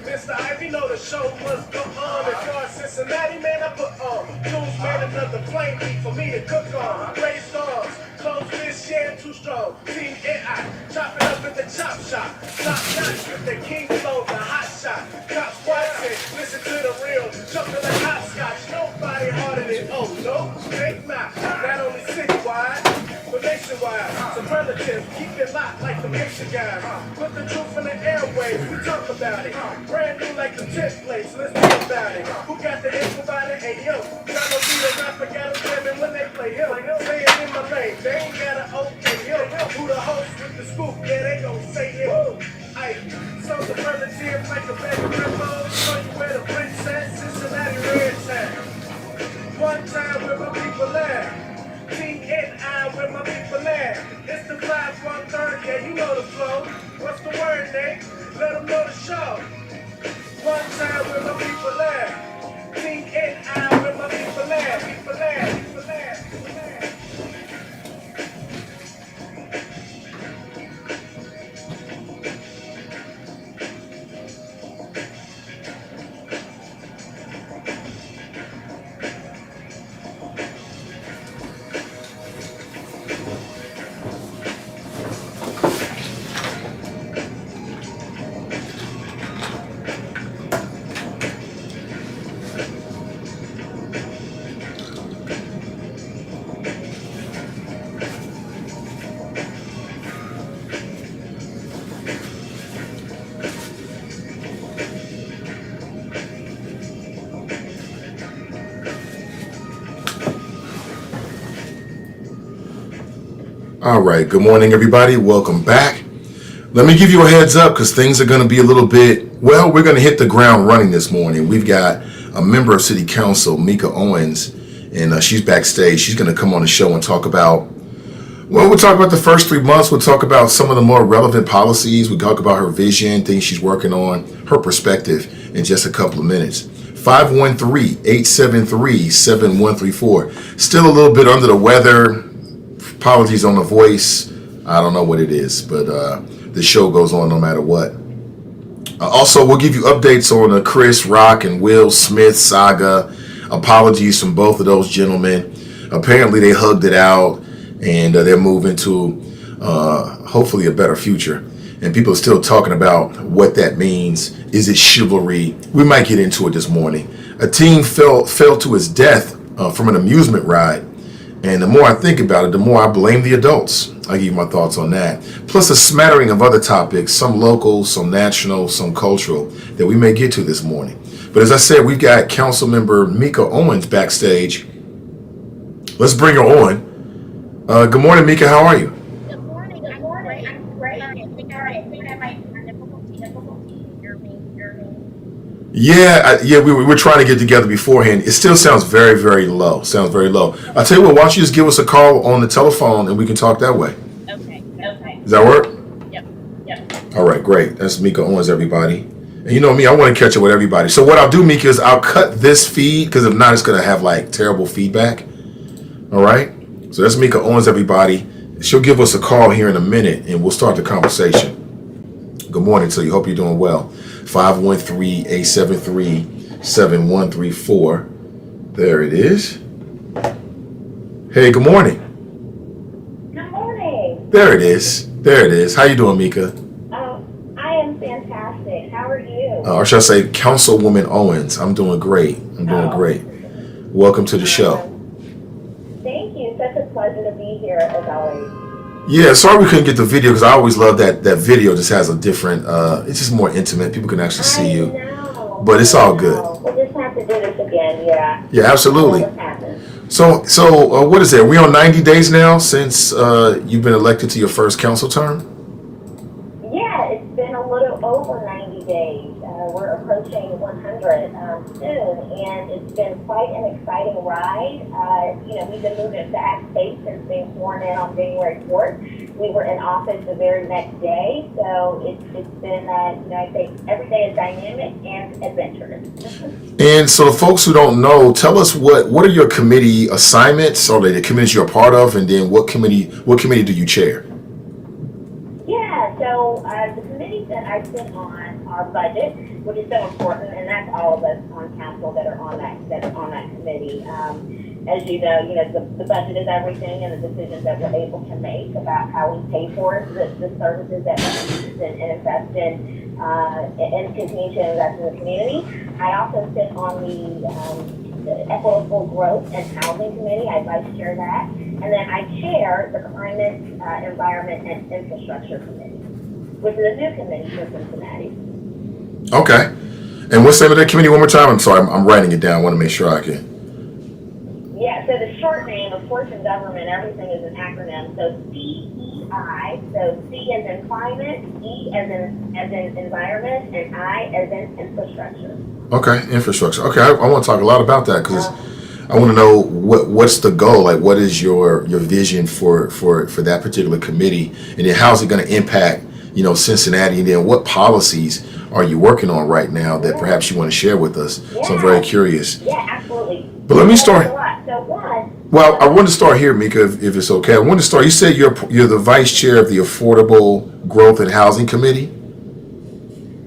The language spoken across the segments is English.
Mr. Ivey, know the show must go on. As far as Cincinnati, man, I put on. Jules made another flame beat for me to cook on. Raise stars, close fish, yeah, too strong. Team AI, chop it up at the chop shop. Top notch with the king flow, the hot shot. Cops watching, listen to the real. Jumping like hopscotch, nobody harder than no, think not. Not only citywide, but nationwide. Superlatives, keep it locked like the Mason guys. Put the truth in the airwaves, we talk about it. Brand new like the templates, let's talk about it. Who got the info about it? Hey yo, tryna be the rapper, got them jamming when they play him. Say it in my lane, they ain't gotta okay him. Who the host with the scoop? Yeah, they gon' say him. Aye, so superlative like a baby grandma. Show you where the princess, Cincinnati red tag. One time where my people at. Team NI where my people at. It's the 5-1-3, yeah, you know the flow. What's the word, Nate? Let them know the show. One time where my people at. Team NI where my people at. People at. All right, good morning, everybody. Welcome back. Let me give you a heads up because things are going to be a little bit, well, we're going to hit the ground running this morning. We've got a member of City Council, Mika Owens, and she's backstage. She's going to come on the show and talk about, well, we'll talk about the first 3 months. We'll talk about some of the more relevant policies. We'll talk about her vision, things she's working on, her perspective in just a couple of minutes. 513-873-7134. Still a little bit under the weather. Apologies on the voice. I don't know what it is, but the show goes on no matter what. Also, we'll give you updates on the Chris Rock and Will Smith saga. Apologies from both of those gentlemen. Apparently, they hugged it out, and they're moving to hopefully a better future. And people are still talking about what that means. Is it chivalry? We might get into it this morning. A teen fell to his death from an amusement ride. And the more I think about it, the more I blame the adults. I'll give you my thoughts on that. Plus a smattering of other topics, some local, some national, some cultural, that we may get to this morning. But as I said, we've got Council Member Mika Owens backstage. Let's bring her on. Good morning, Mika. How are you? Good morning. I'm great. I think I might have difficulty hearing me. Yeah, we were trying to get together beforehand. It still sounds very, very low. Sounds very low. I'll tell you what, why don't you just give us a call on the telephone and we can talk that way. Okay. Does that work? Yep. All right, great. That's Mika Owens, everybody. And you know me, I want to catch up with everybody. So what I'll do, Mika, is I'll cut this feed because if not, it's going to have like terrible feedback. All right? So that's Mika Owens, everybody. She'll give us a call here in a minute and we'll start the conversation. Good morning to you. Hope you're doing well. 513-873-7134. There it is. Hey, good morning. Good morning. There it is. How you doing, Mika? I am fantastic. How are you? Or should I say Councilwoman Owens? I'm doing great. Great. Welcome to the show. Thank you. Such a pleasure to be here as always. Yeah, sorry we couldn't get the video because I always love that video just has a different, it's just more intimate. People can actually see you. Know. But it's all good. We'll just have to do this again, yeah. Yeah, absolutely. So what is it? Are we on 90 days now since you've been elected to your first council term? Yeah, it's been a little over 90 days. We're approaching 100 soon, and it's been quite an exciting ride. We've been moving at a fast pace since being sworn in on January 4th. we were in office the very next day. So it's been, I think every day is dynamic and adventurous. And so the folks who don't know, tell us what are your committee assignments, or the committees you're a part of, and then what committee do you chair? Yeah, so the committees that I sit on are budget, which is so important, and that's all of us on council that are on that committee. As you know, the budget is everything, and the decisions that we're able to make about how we pay for the services that we use and invest in, and continue to invest in the community. I also sit on the Equitable Growth and Housing Committee. I vice chair that. And then I chair the Climate, Environment, and Infrastructure Committee, which is a new committee for Cincinnati. Okay. And what's the name of that committee one more time? I'm sorry, I'm writing it down. I want to make sure I can. Yeah, so the short name, of course, in government, everything is an acronym. So CEI, so C as in climate, E as in environment, and I as in infrastructure. Okay, infrastructure. Okay, I want to talk a lot about that because I want to know what's the goal. Like, what is your vision for that particular committee, and then how's it going to impact Cincinnati, and then what policies are you working on right now that perhaps you want to share with us? Yeah. So I'm very curious. Yeah, absolutely. But let me start. So one. Well, I want to start here, Mika, if it's okay. I want to start. You said you're the vice chair of the Affordable Growth and Housing Committee.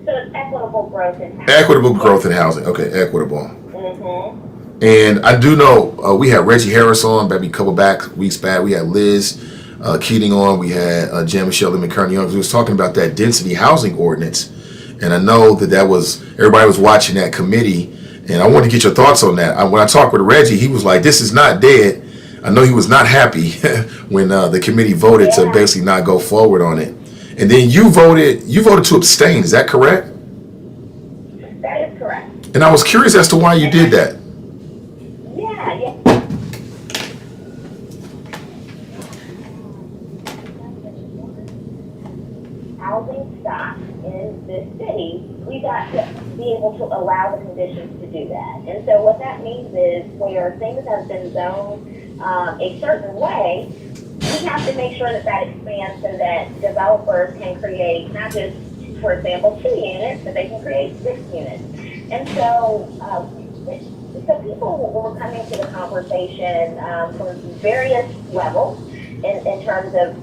So it's equitable growth and housing. Equitable growth and housing. Okay, equitable. Mm-hmm. And I do know we had Reggie Harris on maybe a couple weeks back. We had Liz Keating on. We had Jan Michelle McCurney on. We was talking about that density housing ordinance. And I know that was, everybody was watching that committee. And I wanted to get your thoughts on that. When I talked with Reggie, he was like, this is not dead. I know he was not happy when the committee voted to basically not go forward on it. And then you voted to abstain. Is that correct? That is correct. And I was curious as to why you did that. Yeah. Housing stock in this city, we got to be able to allow the conditions to do that. And so what that means is where things have been zoned a certain way, we have to make sure that expands so that developers can create not just, for example, 2 units, but they can create 6 units. And so people were coming to the conversation from various levels in terms of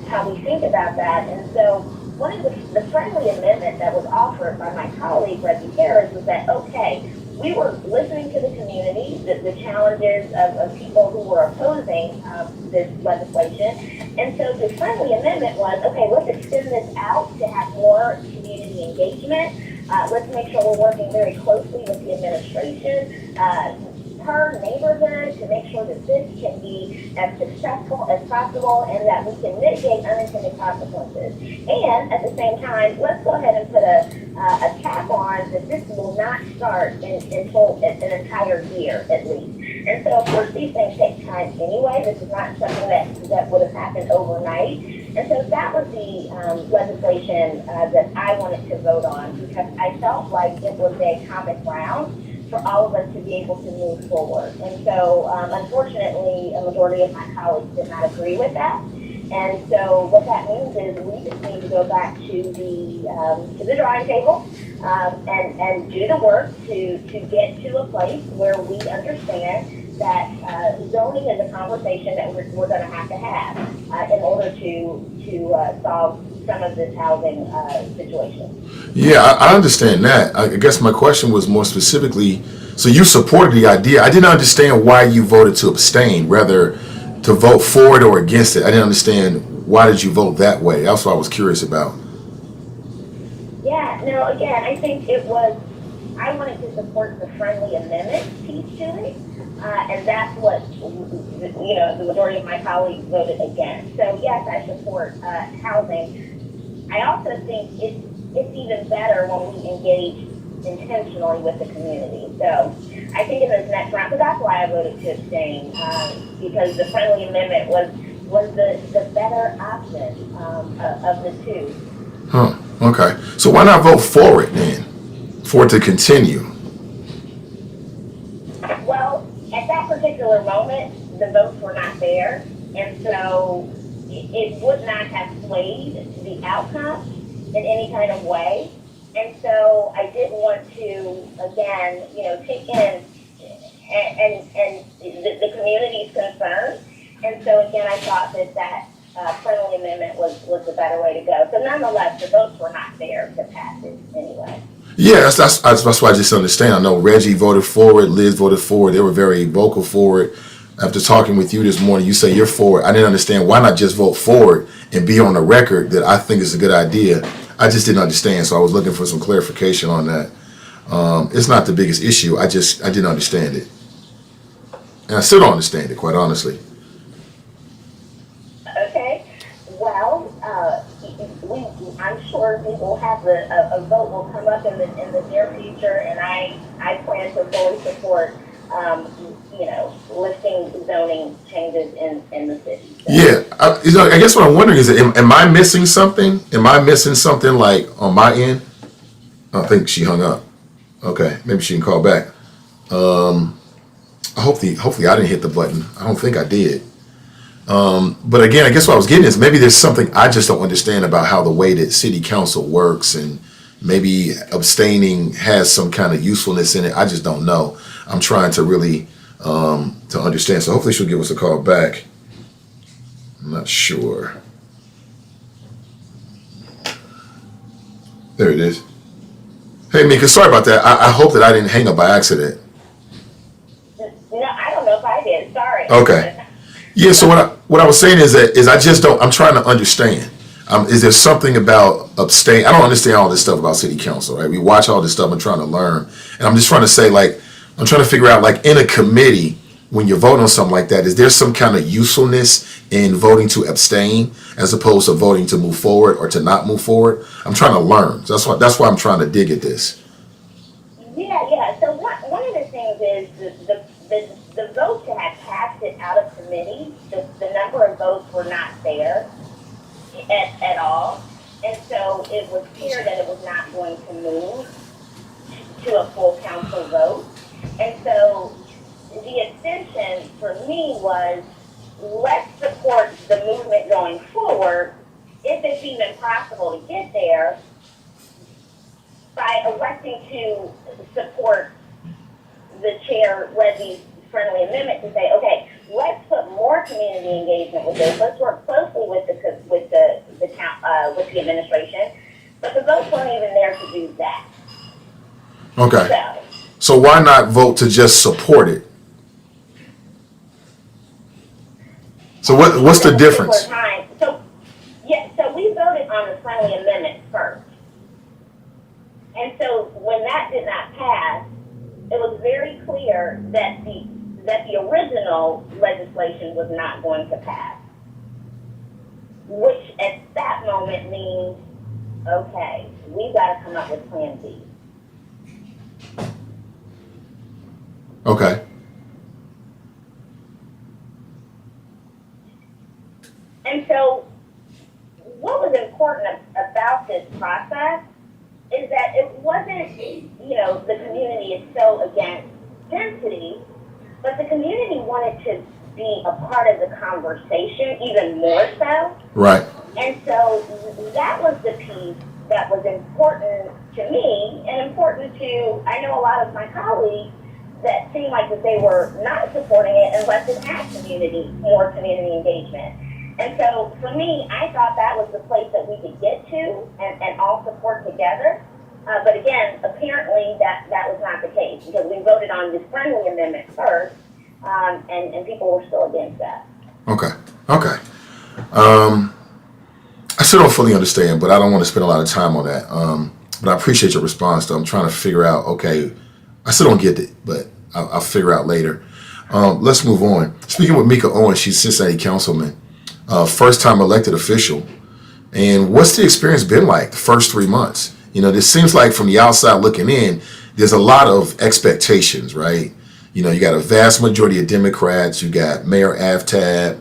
how we think about that. And so one of the friendly amendment that was offered by my colleague, Reggie Harris, was that, okay, we were listening to the community, the challenges of people who were opposing this legislation. And so the friendly amendment was, okay, let's extend this out to have more community engagement. Let's make sure we're working very closely with the administration, per neighborhood, to make sure that this can be as successful as possible and that we can mitigate unintended consequences. And at the same time, let's go ahead and put a cap on that this will not start until an entire year at least. And so, of course, these things take time anyway. This is not something that would have happened overnight. And so that was the legislation that I wanted to vote on, because I felt like it was a common ground for all of us to be able to move forward. And so, unfortunately, a majority of my colleagues did not agree with that. And so what that means is we just need to go back to the drawing table and do the work to get to a place where we understand that zoning is a conversation that we're going to have in order to solve some of this housing situation. Yeah, I understand that. I guess my question was more specifically, so you supported the idea. I didn't understand why you voted to abstain, rather to vote for it or against it. I didn't understand why did you vote that way. That's what I was curious about. Yeah, no, again, I think I wanted to support the friendly amendment piece to it, and that's what, the majority of my colleagues voted against. So yes, I support housing. I also think it's even better when we engage intentionally with the community. So I think in this next round, so that's why I voted to abstain, because the friendly amendment was the better option of the two. Huh. Okay. So why not vote for it then? For it to continue? Well, at that particular moment, the votes were not there. And so it would not have swayed the outcome in any kind of way. And so I did want to, again, take in and the community's concerns. And so again, I thought that friendly amendment was the better way to go. So nonetheless, the votes were not there to pass it anyway. Yeah, that's why I just understand. I know Reggie voted for it, Liz voted for it. They were very vocal for it. After talking with you this morning, you say you're for it. I didn't understand why not just vote for it and be on the record that I think it's a good idea. I just didn't understand, so I was looking for some clarification on that. It's not the biggest issue. I didn't understand it, and I still don't understand it, quite honestly. Okay. Well, I'm sure we will have a vote will come up in the near future, and I plan to fully support lifting zoning changes in the city. So. Yeah, I guess what I'm wondering is, am I missing something? Am I missing something like on my end? I think she hung up. Okay, maybe she can call back. Hopefully I didn't hit the button. I don't think I did. But again, I guess what I was getting is maybe there's something I just don't understand about how the way that city council works, and maybe abstaining has some kind of usefulness in it. I just don't know. I'm trying to really to understand. So hopefully she'll give us a call back. I'm not sure. There it is. Hey, Mika, sorry about that. I hope that I didn't hang up by accident. No, I don't know if I did. Sorry. Okay. Yeah, so what I was saying is I just don't, I'm trying to understand. Is there something about abstain? I don't understand all this stuff about city council, right? We watch all this stuff and trying to learn. And I'm just trying to say, I'm trying to figure out, in a committee, when you vote on something like that, is there some kind of usefulness in voting to abstain as opposed to voting to move forward or to not move forward? I'm trying to learn. So that's why I'm trying to dig at this. Yeah. So one of the things is the vote to have passed it out of committee, the number of votes were not there at all. And so it was clear that it was not going to move to a full council vote. And so the extension for me was, let's support the movement going forward, if it's even possible to get there, by electing to support the chair Levy's friendly amendment to say, okay, let's put more community engagement with this. Let's work closely with the administration. But the votes weren't even there to do that. Okay. So why not vote to just support it? So what's the difference? So we voted on the friendly amendment first. And so when that did not pass, it was very clear that the original legislation was not going to pass. Which at that moment means, okay, we've got to come up with plan B. Okay. And so what was important about this process is that it wasn't, the community is so against density, but the community wanted to be a part of the conversation even more so. Right. And so that was the piece that was important to me and important to, I know a lot of my colleagues that seemed like that they were not supporting it unless it had more community engagement. And so for me, I thought that was the place that we could get to and all support together. But again, apparently that was not the case, because we voted on this friendly amendment first, and people were still against that. Okay. I still don't fully understand, but I don't want to spend a lot of time on that. But I appreciate your response, though. I'm trying to figure out, okay, I still don't get it, but I'll figure out later. Let's move on. Speaking with Mika Owens, she's Cincinnati councilman, first time elected official. And what's the experience been like the first 3 months? This seems like from the outside looking in, there's a lot of expectations, right? You got a vast majority of Democrats. You got Mayor Aftab.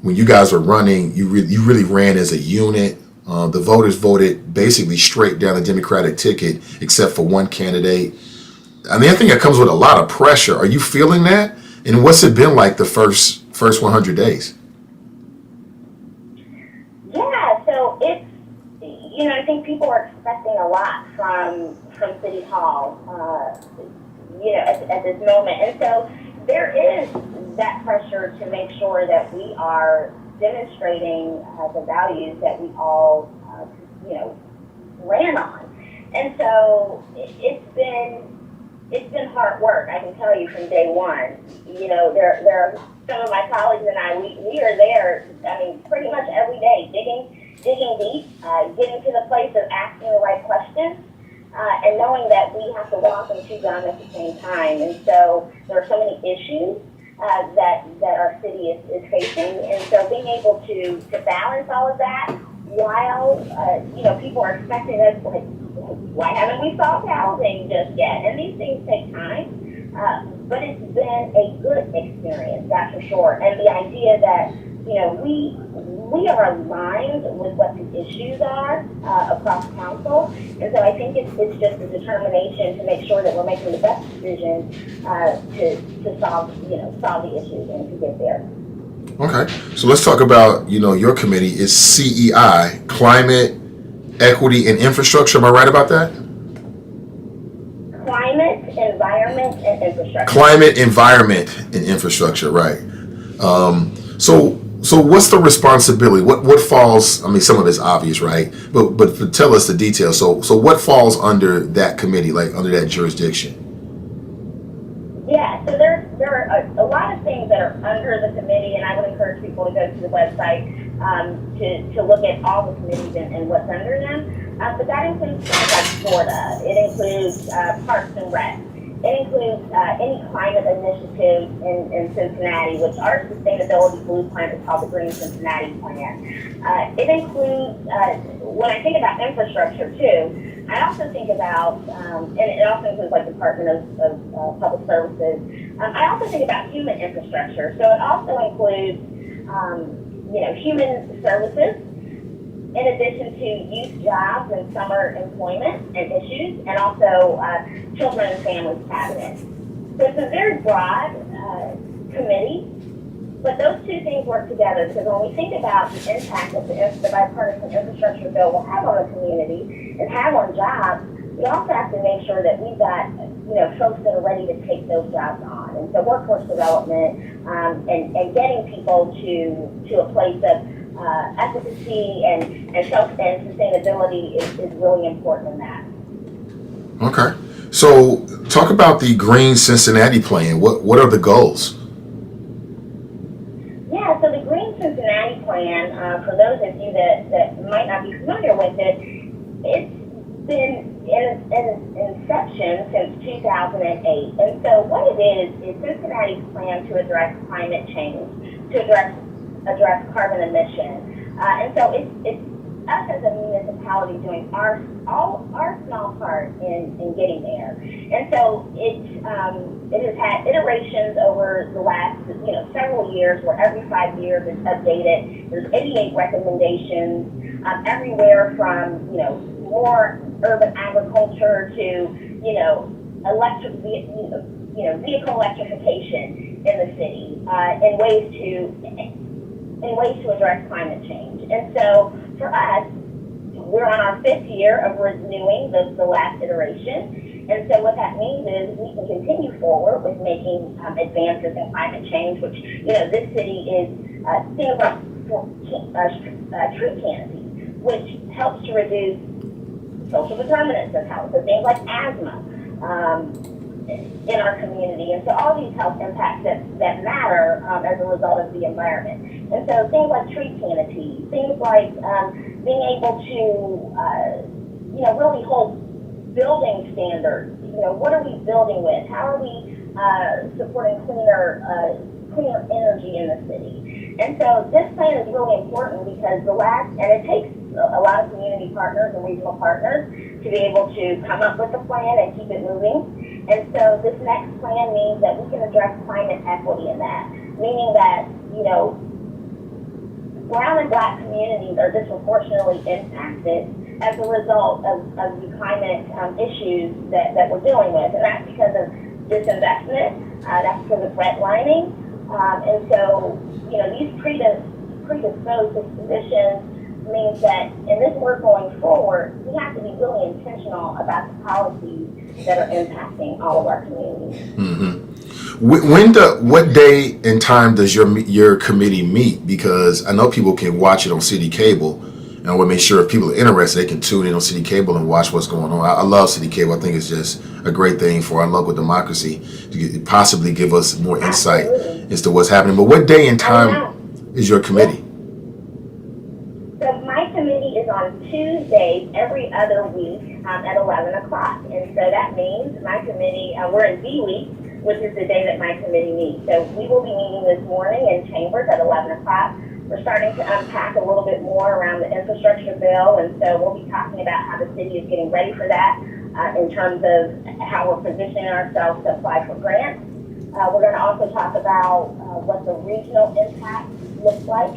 When you guys were running, you really ran as a unit. The voters voted basically straight down the Democratic ticket, except for one candidate. I think that comes with a lot of pressure. Are you feeling that? And what's it been like the first 100 days? I think people are expecting a lot from City Hall, at this moment. And so there is that pressure to make sure that we are demonstrating the values that we all, ran on. And so it's been hard work, I can tell you, from day one. There are some of my colleagues and I, we are there, pretty much every day, digging deep, getting to the place of asking the right questions, and knowing that we have to walk and chew gum at the same time. And so there are so many issues that our city is facing. And so being able to balance all of that while, people are expecting us, like, why haven't we solved housing just yet? And these things take time, but it's been a good experience, that's for sure. And the idea that, we are aligned with what the issues are across council. And so I think it's just a determination to make sure that we're making the best decision to solve the issues and to get there. Okay, so let's talk about, your committee is CEI, Climate, Equity, and Infrastructure. Am I right about that? Climate, environment, and infrastructure. Climate, environment, and infrastructure, right. So what's the responsibility? What falls, some of it's obvious, right? But tell us the details. So what falls under that committee, like under that jurisdiction? Yeah, so there are a lot of things that are under the committee, and I would encourage people to go to the website to look at all the committees and what's under them. But that includes things like SORTA. It includes Parks and Rec. It includes any climate initiatives in Cincinnati, which our sustainability blueprint is called the Green Cincinnati Plan. It includes, when I think about infrastructure too, I also think about, and it also includes like Department of Public Services. I also think about human infrastructure. So it also includes, human services, in addition to youth jobs and summer employment and issues, and also children and families cabinet. So it's a very broad committee, but those two things work together, because when we think about the impact that the bipartisan infrastructure bill will have on the community and have on jobs, we also have to make sure that we've got folks that are ready to take those jobs on. And so workforce development and getting people to a place of efficacy and sustainability is really important in that. Okay. So talk about the Green Cincinnati Plan. What are the goals? Yeah, so the Green Cincinnati Plan, for those of you that might not be familiar with it, it's been in inception since 2008. And so what it is Cincinnati's plan to address climate change, to address carbon emissions. And so it's us as a municipality doing our small part in getting there. And so it has had iterations over the last several years, where every 5 years it's updated. There's 88 recommendations, everywhere from more urban agriculture to vehicle electrification in the city, in ways to address climate change. And so for us, we're on our 5th year of renewing the last iteration. And so what that means is we can continue forward with making advances in climate change, which, this city is thinking about tree canopy, which helps to reduce social determinants of health, so things like asthma in our community. And so all these health impacts that matter as a result of the environment. And so things like tree canopy, things like being able to, really hold building standards. What are we building with? How are we supporting cleaner energy in the city? And so this plan is really important because it takes a lot of community partners and regional partners to be able to come up with a plan and keep it moving. And so this next plan means that we can address climate equity in that, meaning that, brown and black communities are disproportionately impacted as a result of the climate issues that we're dealing with. And that's because of disinvestment, that's because of redlining. And so, these predisposed dispositions means that in this work going forward, we have to be really intentional about the policies that are impacting all of our communities. Mm-hmm. What day and time does your committee meet? Because I know people can watch it on city cable, and I want to make sure if people are interested, they can tune in on city cable and watch what's going on. I love city cable. I think it's just a great thing for our local democracy to possibly give us more insight as to what's happening. But what day and time is your committee? So my committee is on Tuesdays every other week at 11 o'clock. And so that means my committee, we're in D week, which is the day that my committee meets. So we will be meeting this morning in chambers at 11 o'clock. We're starting to unpack a little bit more around the infrastructure bill. And so we'll be talking about how the city is getting ready for that in terms of how we're positioning ourselves to apply for grants. We're going to also talk about what the regional impact looks like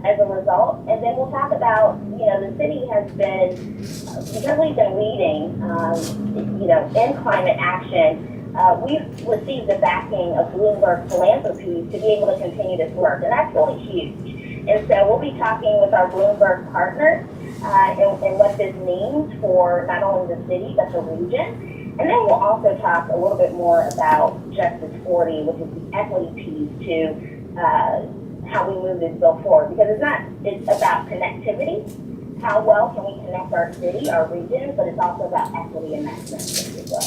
as a result. And then we'll talk about, the city has been, because we've been leading, in climate action, we've received the backing of Bloomberg Philanthropies to be able to continue this work. And that's really huge. And so we'll be talking with our Bloomberg partners and what this means for not only the city, but the region. And then we'll also talk a little bit more about Justice 40, which is the equity piece to how we move this bill forward. Because it's about connectivity. How well can we connect our city, our region, but it's also about equity in that sense as well.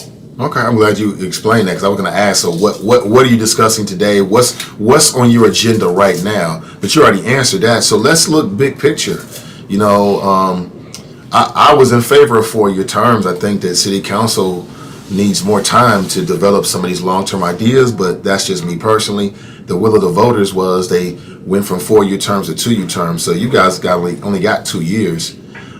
Okay, I'm glad you explained that, because I was going to ask, so what are you discussing today? What's on your agenda right now? But you already answered that. So let's look big picture. I was in favor of 4-year terms. I think that city council needs more time to develop some of these long-term ideas, but that's just me personally. The will of the voters was they went from 4-year terms to 2-year terms. So you guys only got 2 years.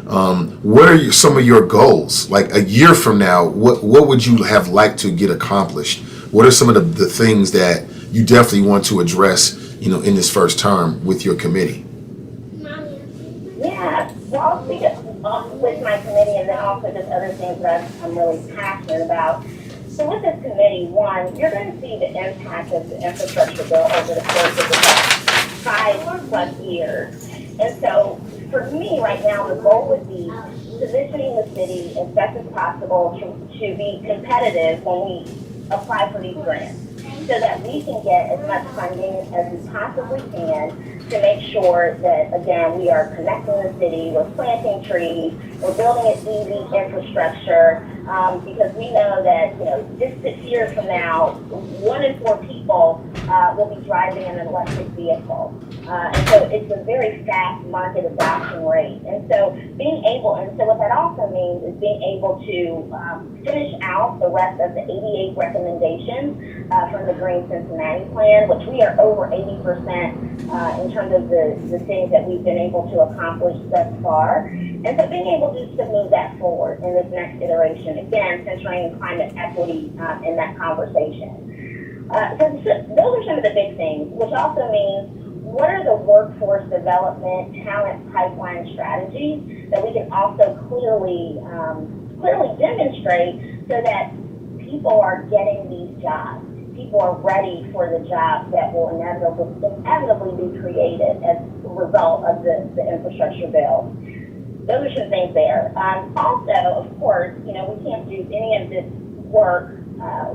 What are some of your goals? Like a year from now, what would you have liked to get accomplished? What are some of the things that you definitely want to address, in this first term with your committee? Yeah, well, I'll speak with my committee and then also just other things that I'm really passionate about. So with this committee, one, you're going to see the impact of the infrastructure bill over the course of the next 5+ years. And so for me right now, the goal would be positioning the city as best as possible to be competitive when we apply for these grants, so that we can get as much funding as we possibly can to make sure that, again, we are connecting the city, we're planting trees, we're building an EV infrastructure, because we know that, just 6 years from now, 1 in 4 people will be driving an electric vehicle. And so it's a very fast market adoption rate. And so what that also means is being able to finish out the rest of the 88 recommendations from the Green Cincinnati plan, which we are over 80% in terms of the things that we've been able to accomplish thus far. And so being able to move that forward in this next iteration, again, centering climate equity in that conversation. So those are some of the big things, which also means what are the workforce development, talent pipeline strategies that we can also clearly demonstrate so that people are getting these jobs. People are ready for the jobs that will inevitably be created as a result of the infrastructure bill. Those are some things there. Also, of course, we can't do any of this work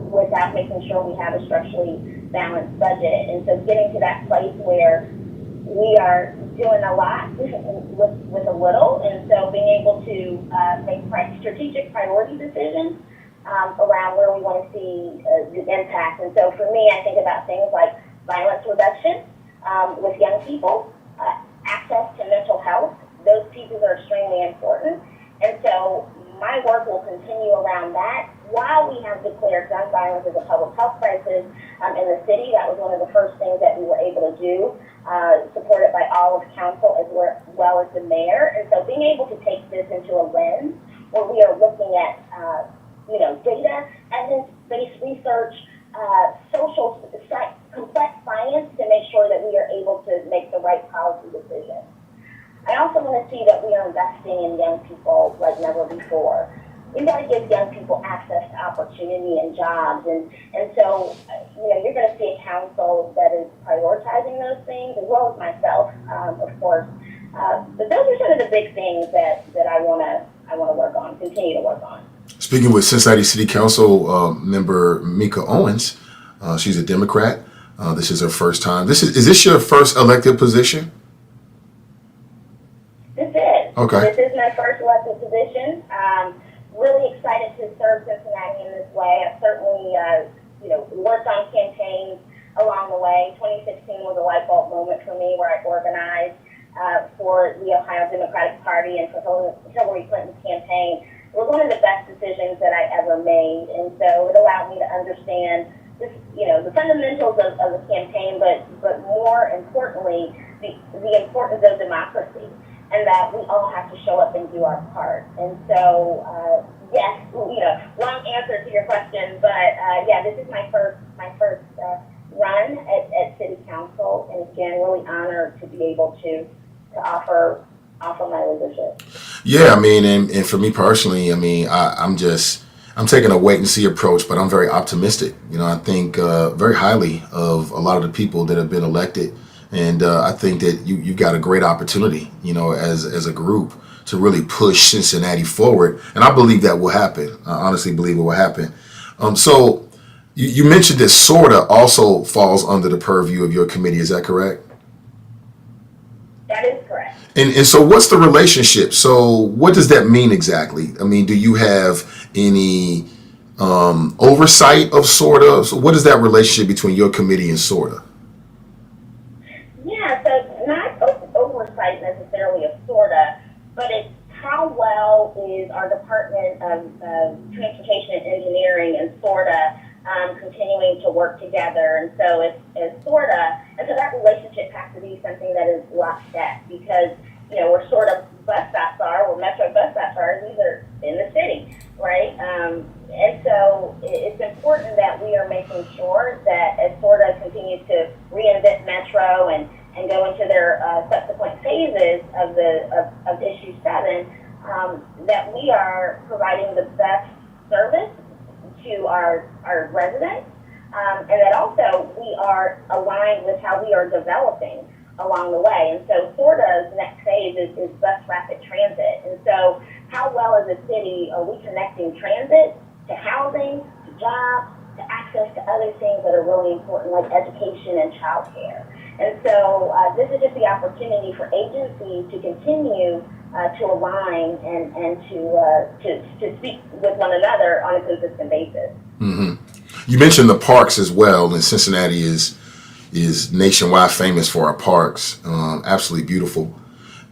without making sure we have a structurally balanced budget. And so getting to that place where we are doing a lot with a little, and so being able to make strategic priority decisions around where we want to see the impact. And so for me, I think about things like violence reduction with young people, access to mental health. Those pieces are extremely important. And so my work will continue around that while we have declared gun violence as a public health crisis in the city. That was one of the first things that we were able to do, supported by all of council as well as the mayor. And so being able to take this into a lens where we are looking at data, evidence-based research, complex science to make sure that we are able to make the right policy decisions. I also want to see that we are investing in young people like never before. We've got to give young people access to opportunity and jobs. And so, you're going to see a council that is prioritizing those things, as well as myself, of course. But those are some of the big things that I wanna work on, continue to work on. Speaking with Cincinnati City Council member Mika Owens, she's a Democrat. This is her first time. Is this your first elected position? This is. Okay. This is my first elected position. Really excited to serve Cincinnati in this way. I've certainly, worked on campaigns along the way. 2016 was a light bulb moment for me where I organized for the Ohio Democratic Party and for Hillary Clinton's campaign. It was one of the best decisions that I ever made, and so it allowed me to understand this, the fundamentals of the campaign, but more importantly, the importance of democracy, and that we all have to show up and do our part. And so, yes, long answer to your question, but this is my first run at City Council, and again, really honored to be able to offer my leadership. Yeah, I mean, and for me personally, I mean, I'm taking a wait and see approach, but I'm very optimistic. I think very highly of a lot of the people that have been elected. And I think that you've got a great opportunity, as a group to really push Cincinnati forward. And I believe that will happen. I honestly believe it will happen. So you mentioned that SORTA also falls under the purview of your committee. Is that correct? That is correct. And so what's the relationship? So what does that mean exactly? I mean, do you have any oversight of SORTA? So what is that relationship between your committee and SORTA? Yeah, so not oversight necessarily of SORTA, but it's how well is our Department of Transportation and Engineering and SORTA continuing to work together. And so it's SORTA, and so that relationship has to be something that is lockstep, because where SORTA bus stops are, where Metro bus stops are, these are in the city, right? And so it's important that we are making sure that as SORTA continues to reinvent Metro and go into their subsequent phases of Issue 7, that we are providing the best service to our residents, and that also we are aligned with how we are developing along the way. And so SORTA's next phase is bus rapid transit. And so how well as a city are we connecting transit to housing, to jobs, to access to other things that are really important, like education and childcare. And so this is just the opportunity for agencies to continue to align and to speak with one another on a consistent basis. Mm-hmm. You mentioned the parks as well, and Cincinnati is nationwide famous for our parks. Absolutely beautiful.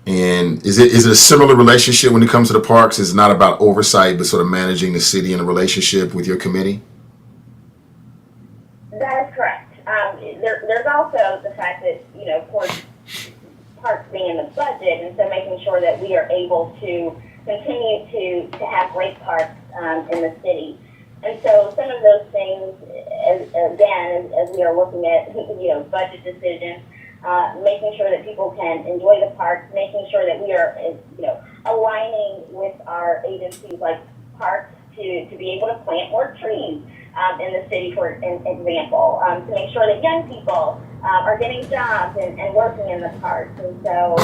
And is it a similar relationship when it comes to the parks? It's not about oversight, but sort of managing the city in a relationship with your committee? That is correct. There's also the fact that, of course, parks being in the budget, and so making sure that we are able to continue to have great parks in the city. And so some of those things, as we are looking at, budget decisions, making sure that people can enjoy the parks, making sure that we are, aligning with our agencies like parks to be able to plant more trees in the city, for example, to make sure that young people are getting jobs and working in the parks. And so,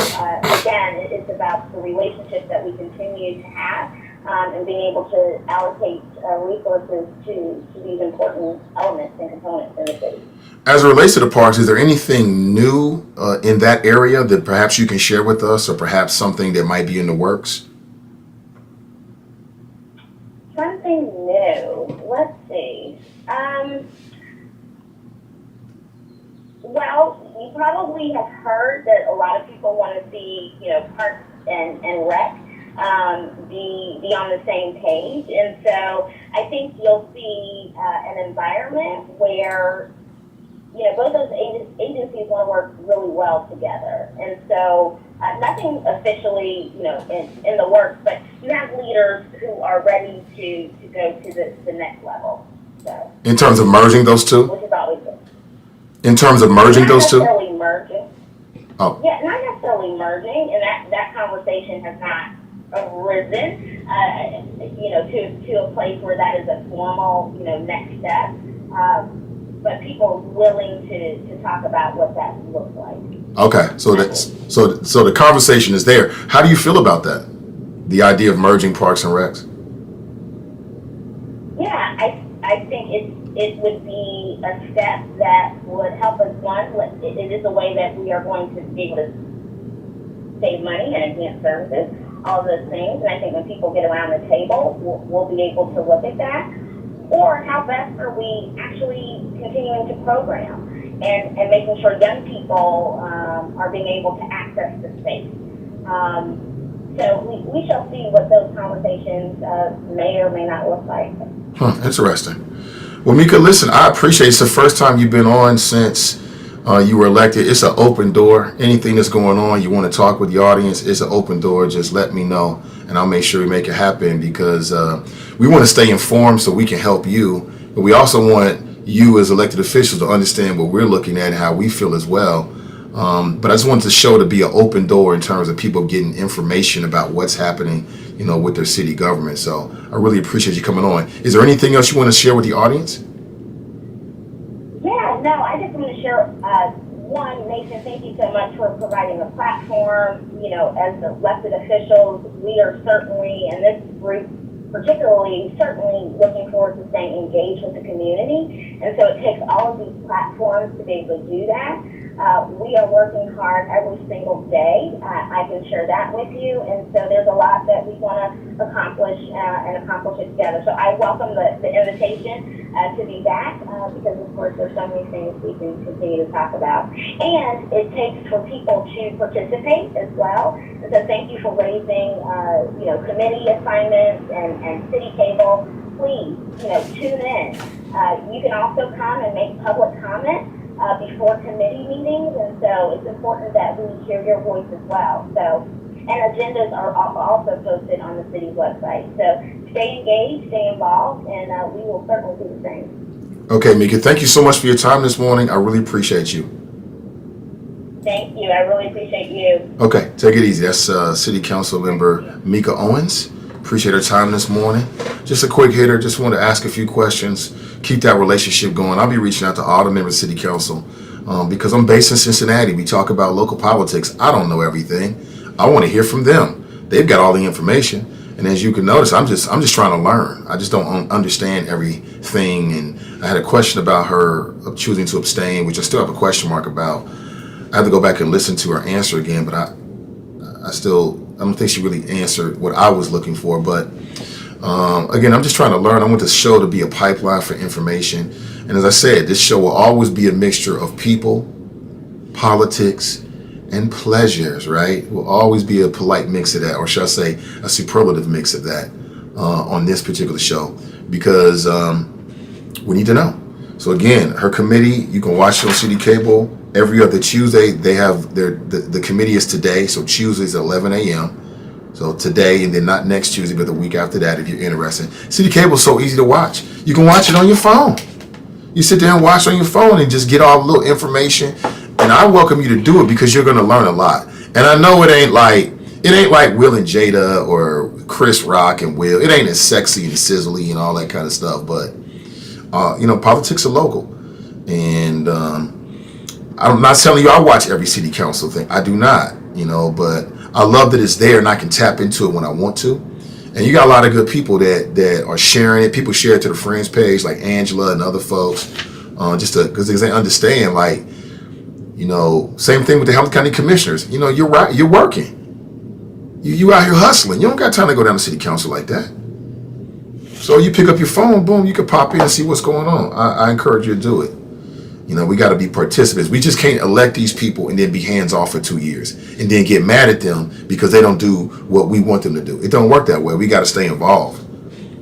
again, it's about the relationships that we continue to have and being able to allocate resources to these important elements and components in the city. As it relates to the parks, is there anything new in that area that perhaps you can share with us, or perhaps something that might be in the works? Something new. Let's see. Well, you probably have heard that a lot of people want to see, parks and rec be on the same page. And so I think you'll see an environment where, both those agencies want to work really well together. And so nothing officially, in the works, but you have leaders who are ready to go to the next level. So, in terms of merging those two? which is always good. In terms of merging Not those two? necessarily merging. Oh. Yeah, not necessarily merging, and that conversation has not arisen, to a place where that is a formal, next step. But people are willing to talk about what that looks like. Okay, so the conversation is there. How do you feel about that? The idea of merging Parks and Recs? Yeah, I think it would be a step that would help us. One, it is a way that we are going to be able to save money and enhance services, all those things. And I think when people get around the table, we'll be able to look at that. Or how best are we actually continuing to program and making sure young people are being able to access the space. So we shall see what those conversations may or may not look like. Interesting. Well, Mika, listen, I appreciate it's the first time you've been on since you were elected. It's an open door. Anything that's going on, you want to talk with the audience, it's an open door. Just let me know, and I'll make sure we make it happen, because we want to stay informed so we can help you. But we also want you as elected officials to understand what we're looking at and how we feel as well. But I just wanted the show to be an open door in terms of people getting information about what's happening, with their city government. So I really appreciate you coming on. Is there anything else you want to share with the audience? Yeah, no, I just want to share, one, Nathan, thank you so much for providing a platform. As elected officials, we are certainly, and this group particularly, certainly looking forward to staying engaged with the community. And so it takes all of these platforms to be able to do that. We are working hard every single day. I can share that with you. And so there's a lot that we want to accomplish and accomplish it together. So I welcome the invitation to be back because, of course, there's so many things we can continue to talk about. And it takes for people to participate as well. And so thank you for raising, committee assignments and city cable. Please, tune in. You can also come and make public comment before committee meetings, and so it's important that we hear your voice as well. So, and agendas are also posted on the city's website. So stay engaged, stay involved, and we will certainly do the same. Okay, Mika, thank you so much for your time this morning. I really appreciate you. Thank you. I really appreciate you. Okay, take it easy. That's City Council member Mika Owens. Appreciate her time this morning. Just a quick hitter. Just want to ask a few questions. Keep that relationship going. I'll be reaching out to all the members of City Council because I'm based in Cincinnati. We talk about local politics. I don't know everything. I want to hear from them. They've got all the information. And as you can notice, I'm just trying to learn. I just don't understand everything. And I had a question about her choosing to abstain, which I still have a question mark about. I have to go back and listen to her answer again, but I don't think she really answered what I was looking for. But again, I'm just trying to learn. I want the show to be a pipeline for information. And as I said, this show will always be a mixture of people, politics, and pleasures, right? It will always be a polite mix of that, or shall I say a superlative mix of that on this particular show, because we need to know. So again, her committee, you can watch it on City Cable every other Tuesday. They have the committee is today, so Tuesdays at 11 a.m. So today, and then not next Tuesday, but the week after that, if you're interested. City Cable is so easy to watch. You can watch it on your phone. You sit there and watch on your phone and just get all the little information. And I welcome you to do it because you're going to learn a lot. And I know it ain't like Will and Jada or Chris Rock and Will. It ain't as sexy and sizzly and all that kind of stuff. But politics are local, and I'm not telling you I watch every city council thing. I do not, but I love that it's there and I can tap into it when I want to. And you got a lot of good people that are sharing it. People share it to the friends page, like Angela and other folks, because they understand, same thing with the Hamilton County Commissioners. You're right. You're working. You out here hustling. You don't got time to go down to city council like that. So you pick up your phone, boom, you can pop in and see what's going on. I encourage you to do it. We got to be participants. We just can't elect these people and then be hands off for 2 years and then get mad at them because they don't do what we want them to do. It don't work that way. We got to stay involved.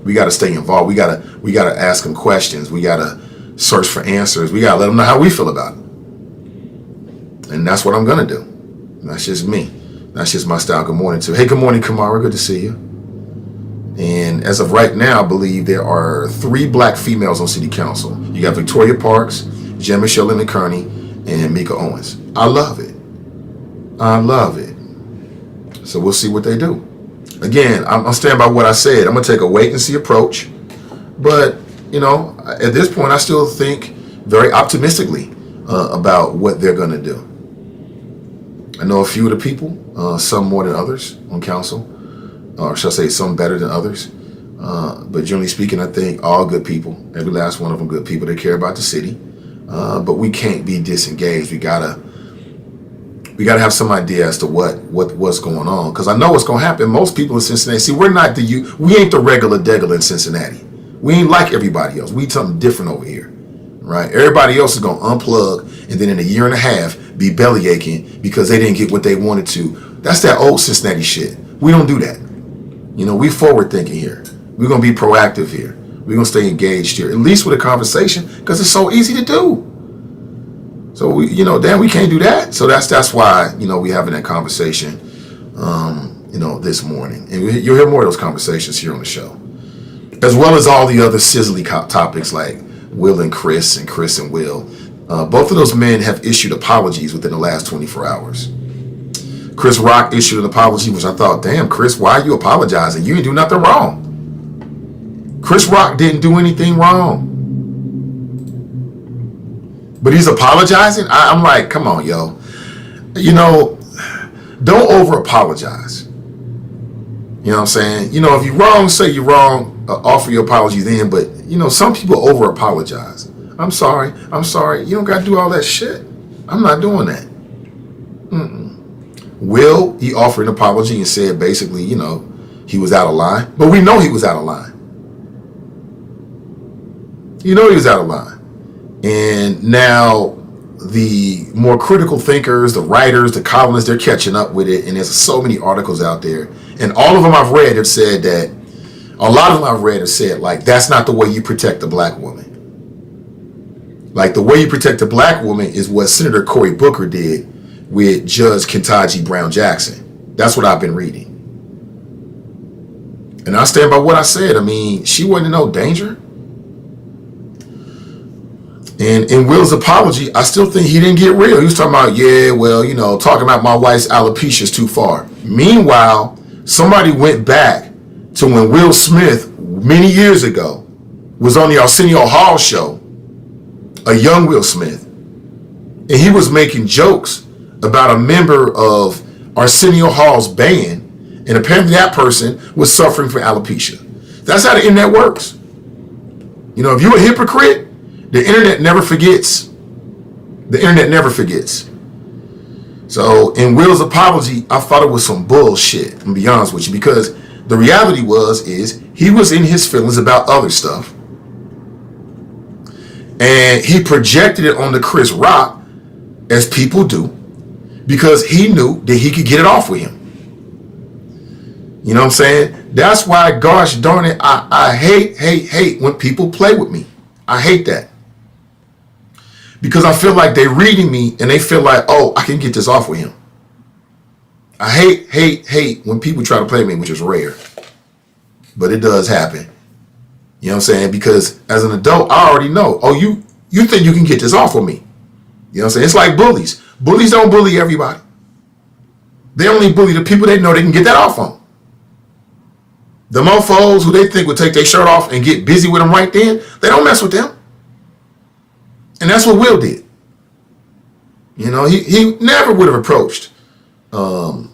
We got to ask them questions. We got to search for answers. We got to let them know how we feel about it. And that's what I'm going to do. That's just me. That's just my style. Good morning to you. Hey, good morning, Kamara. Good to see you. And as of right now, I believe there are 3 black females on city council. You got Victoria Parks, Jen Michelle Linda Kearney, and Mika Owens. I love it. So we'll see what they do. Again, I'm standing by what I said. I'm going to take a wait and see approach. But, at this point, I still think very optimistically about what they're going to do. I know a few of the people, some more than others on council, or shall I say some better than others. But generally speaking, I think all good people, every last one of them good people. They care about the city. But we can't be disengaged. We gotta have some idea as to what's going on. Because I know what's going to happen. Most people in Cincinnati, see, we ain't the regular degular in Cincinnati. We ain't like everybody else. We something different over here, right? Everybody else is going to unplug and then in a year and a half be belly aching because they didn't get what they wanted to. That's that old Cincinnati shit. We don't do that. We forward thinking here. We're going to be proactive here. We're going to stay engaged here, at least with a conversation, because it's so easy to do. So, we can't do that. So that's why, we having that conversation, this morning. And you'll hear more of those conversations here on the show, as well as all the other sizzly topics like Will and Chris and Will. Both of those men have issued apologies within the last 24 hours. Chris Rock issued an apology, which I thought, damn, Chris, why are you apologizing? You didn't do nothing wrong. Chris Rock didn't do anything wrong. But he's apologizing? I'm like, come on, yo. Don't over-apologize. You know what I'm saying? If you're wrong, say you're wrong. Offer your apology then. But, some people over-apologize. I'm sorry. You don't got to do all that shit. I'm not doing that. Will, he offered an apology and said basically, he was out of line. But we know he was out of line. He was out of line. And now the more critical thinkers, the writers, the columnists, they're catching up with it. And there's so many articles out there. And all of them I've read have said that, a lot of them I've read have said, like, that's not the way you protect a black woman. Like, the way you protect a black woman is what Senator Cory Booker did with Judge Ketanji Brown Jackson. That's what I've been reading. And I stand by what I said. I mean, she wasn't in no danger. And in Will's apology, I still think he didn't get real. He was talking about, talking about my wife's alopecia is too far. Meanwhile, somebody went back to when Will Smith, many years ago, was on the Arsenio Hall show, a young Will Smith, and he was making jokes about a member of Arsenio Hall's band, and apparently that person was suffering from alopecia. That's how the internet works. If you're a hypocrite, the internet never forgets. The internet never forgets. So in Will's apology, I thought it was some bullshit, to be honest with you, because the reality is he was in his feelings about other stuff. And he projected it onto Chris Rock, as people do, because he knew that he could get it off with him. You know what I'm saying? That's why, gosh darn it, I hate when people play with me. I hate that. Because I feel like they're reading me and they feel like, oh, I can get this off with him. I hate when people try to play me, which is rare. But it does happen. You know what I'm saying? Because as an adult, I already know, oh, you think you can get this off with me. You know what I'm saying? It's like bullies. Bullies don't bully everybody. They only bully the people they know they can get that off on. The mofos who they think would take their shirt off and get busy with them right then, they don't mess with them. And that's what Will did. He never would have approached, I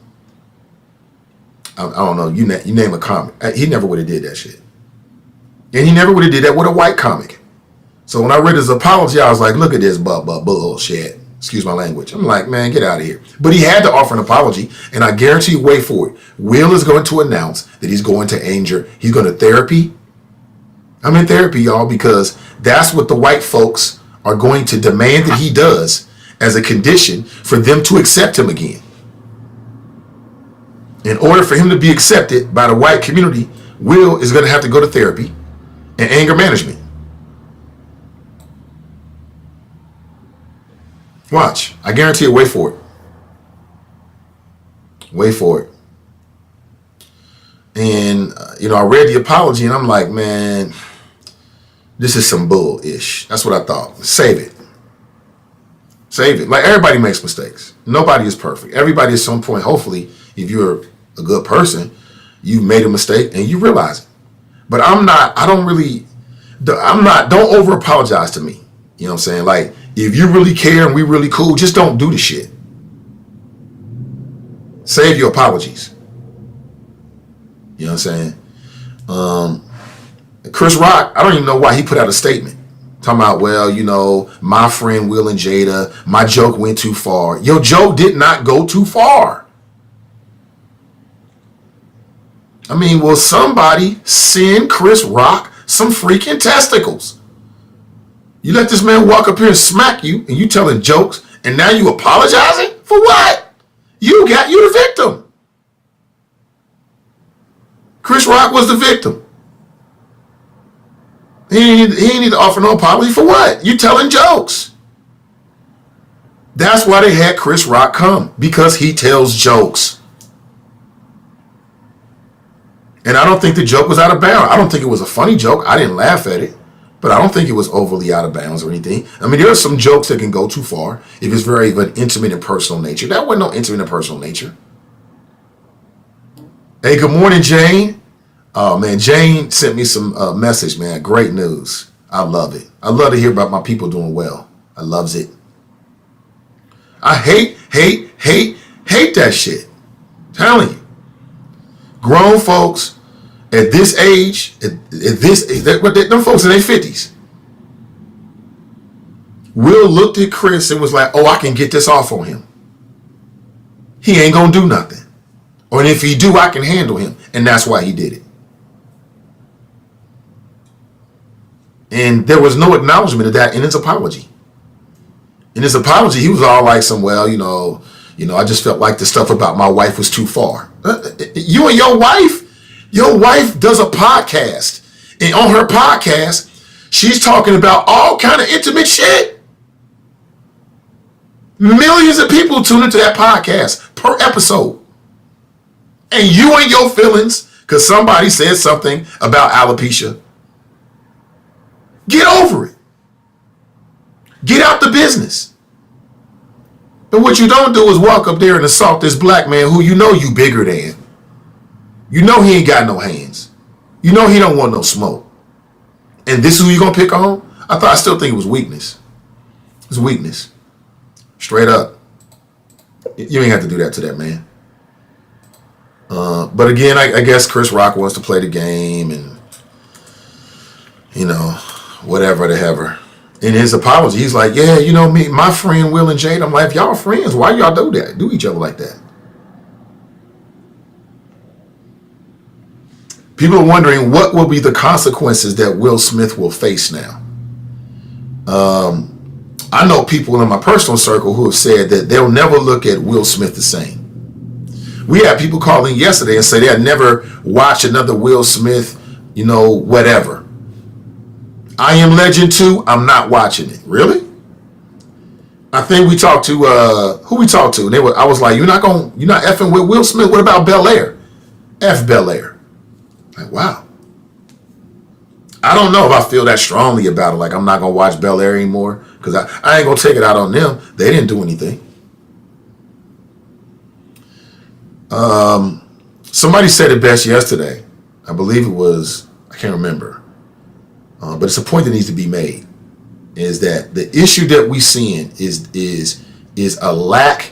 don't know, you name a comic. He never would have did that shit. And he never would have did that with a white comic. So when I read his apology, I was like, look at this bullshit. Excuse my language. I'm like, man, get out of here. But he had to offer an apology, and I guarantee you, wait for it. Will is going to announce that he's going to Anger. He's going to therapy. I'm in therapy, y'all, because that's what the white folks are going to demand that he does as a condition for them to accept him again. In order for him to be accepted by the white community, Will is going to have to go to therapy and anger management. Watch. I guarantee it. Wait for it. Wait for it. And, I read the apology and I'm like, man, this is some bull-ish. That's what I thought. Save it. Save it. Like, everybody makes mistakes. Nobody is perfect. Everybody at some point, hopefully, if you're a good person, you made a mistake and you realize it. But don't over-apologize to me. You know what I'm saying? Like, if you really care and we really cool, just don't do the shit. Save your apologies. You know what I'm saying? Chris Rock, I don't even know why he put out a statement talking about, well, you know, my friend Will and Jada, my joke went too far. Your joke did not go too far. I mean, will somebody send Chris Rock some freaking testicles? You let this man walk up here and smack you, and you telling jokes, and now you apologizing? For what? You the victim. Chris Rock was the victim. He ain't need to offer no apology for what? You telling jokes. That's why they had Chris Rock come, because he tells jokes. And I don't think the joke was out of bounds. I don't think it was a funny joke. I didn't laugh at it, but I don't think it was overly out of bounds or anything. I mean, there are some jokes that can go too far if it's very of an intimate and personal nature. That wasn't no intimate and personal nature. Hey, good morning, Jane. Oh, man, Jane sent me some message, man. Great news. I love it. I love to hear about my people doing well. I loves it. I hate that shit. I'm telling you. Grown folks at this age, them folks in their 50s, Will looked at Chris and was like, oh, I can get this off on him. He ain't gonna do nothing. Or if he do, I can handle him. And that's why he did it. And there was no acknowledgement of that in his apology. In his apology, he was all like well, you know, I just felt like the stuff about my wife was too far. You and your wife does a podcast. And on her podcast, she's talking about all kind of intimate shit. Millions of people tune into that podcast per episode. And you and your feelings because somebody said something about alopecia. Get over it. Get out the business. But what you don't do is walk up there and assault this black man who you know you bigger than. You know he ain't got no hands. You know he don't want no smoke. And this is who you gonna pick on? I still think it was weakness. It's weakness. Straight up. You ain't have to do that to that man. But again, I guess Chris Rock wants to play the game and, you know, whatever the ever. In his apology, he's like, yeah, you know me, my friend Will and Jade. I'm like, if y'all friends, why y'all do that? Do each other like that? People are wondering what will be the consequences that Will Smith will face now. I know people in my personal circle who have said that they'll never look at Will Smith the same. We had people calling yesterday and say they'll never watch another Will Smith, you know, whatever. I Am Legend 2, I'm not watching it. Really? I think we talked to, who we talked to? I was like, you're not effing with Will Smith. What about Bel Air? F Bel Air. Like, wow. I don't know if I feel that strongly about it. Like, I'm not going to watch Bel Air anymore because I ain't going to take it out on them. They didn't do anything. Somebody said it best yesterday. I believe it was, I can't remember. But it's a point that needs to be made. Is that the issue that we seeing is a lack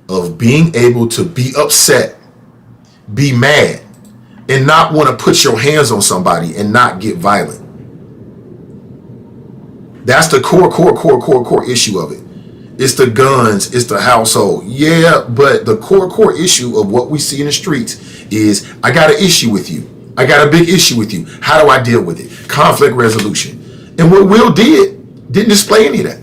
of being able to be upset, be mad, and not want to put your hands on somebody and not get violent. That's the core issue of it. It's the guns, it's the household. Yeah, but the core issue of what we see in the streets is I got an issue with you. I got a big issue with you. How do I deal with it? Conflict resolution. And what Will didn't display any of that.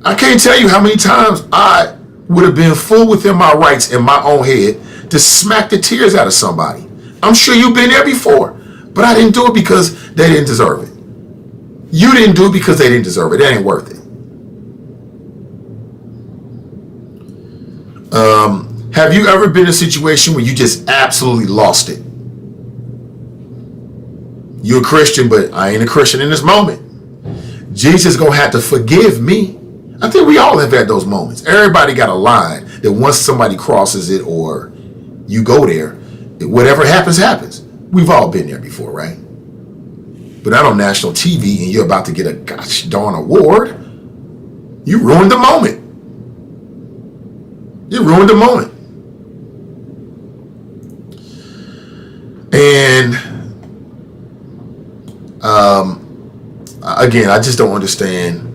I can't tell you how many times I would have been full within my rights in my own head to smack the tears out of somebody. I'm sure you've been there before, but I didn't do it because they didn't deserve it. You didn't do it because they didn't deserve it. That ain't worth it. Have you ever been in a situation where you just absolutely lost it? You're a Christian, but I ain't a Christian in this moment. Jesus gonna have to forgive me. I think we all have had those moments. Everybody got a line that once somebody crosses it or you go there, whatever happens, happens. We've all been there before, right? But not on national TV and you're about to get a gosh darn award. You ruined the moment. You ruined the moment. And again, I just don't understand.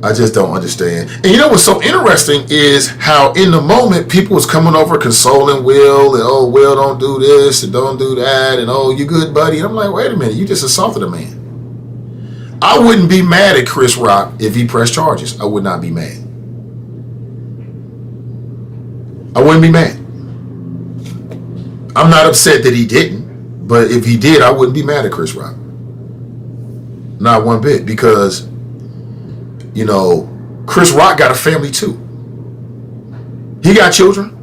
I just don't understand. And you know what's so interesting is how in the moment people was coming over consoling Will and, oh, Will, don't do this and don't do that and, oh, you good, buddy. And I'm like, wait a minute, you just assaulted a man. I wouldn't be mad at Chris Rock if he pressed charges. I would not be mad. I wouldn't be mad. I'm not upset that he didn't, but if he did, I wouldn't be mad at Chris Rock. Not one bit, because you know, Chris Rock got a family too. He got children.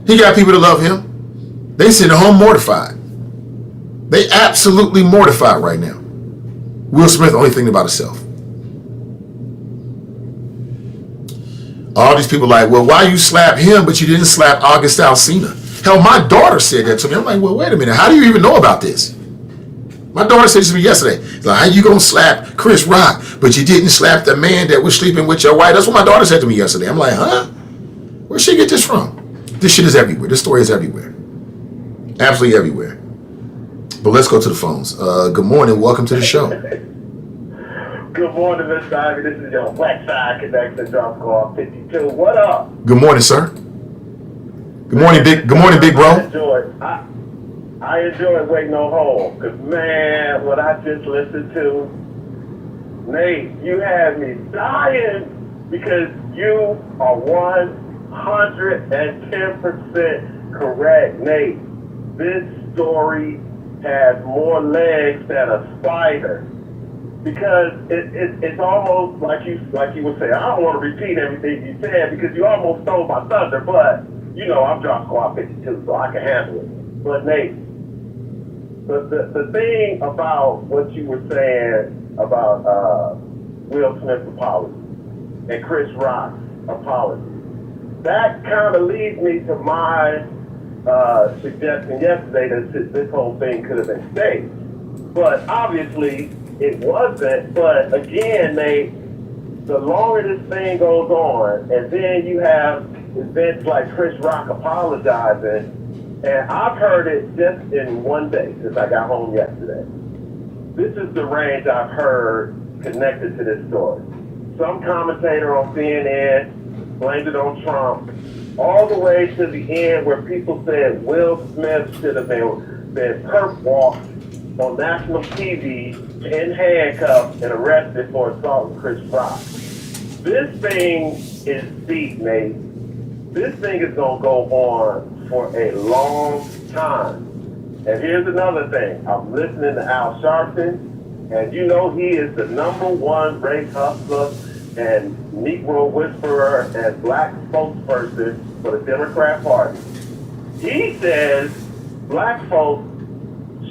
He got people that love him. They sit at home mortified. They absolutely mortified right now. Will Smith only thinking about himself. All these people like, well, why you slap him but you didn't slap August Alsina? Hell, my daughter said that to me. I'm like, well, wait a minute. How do you even know about this? My daughter said to me yesterday, like, how you gonna slap Chris Rock, but you didn't slap the man that was sleeping with your wife? That's what my daughter said to me yesterday. I'm like, huh? Where'd she get this from? This shit is everywhere. This story is everywhere. Absolutely everywhere. But let's go to the phones. Good morning. Welcome to the show. Good morning, Mr. Ivey. This is your Black Side Connection Drop Call 52. What up? Good morning, sir. Good morning, big bro. I enjoy waiting on home, because, man, what I just listened to, Nate, you had me dying, because you are 110% correct, Nate. This story has more legs than a spider, because it's almost like you would say, I don't want to repeat everything you said, because you almost stole my thunder, but, you know, I'm Drop Squad 52, so I can handle it. But, Nate, the thing about what you were saying about Will Smith's apology and Chris Rock's apology, that kind of leads me to my suggestion yesterday that this whole thing could have been staged. But obviously it wasn't. But again, the longer this thing goes on, and then you have events like Chris Rock apologizing, and I've heard it just in one day since I got home yesterday. This is the range I've heard connected to this story. Some commentator on CNN blamed it on Trump, all the way to the end where people said Will Smith should have been perp walked on national TV in handcuffs and arrested for assaulting Chris Rock. This thing is deep, Nate. This thing is going to go on for a long time. And here's another thing. I'm listening to Al Sharpton, and you know he is the #1 race hustler and Negro whisperer and black spokesperson for the Democrat Party. He says black folks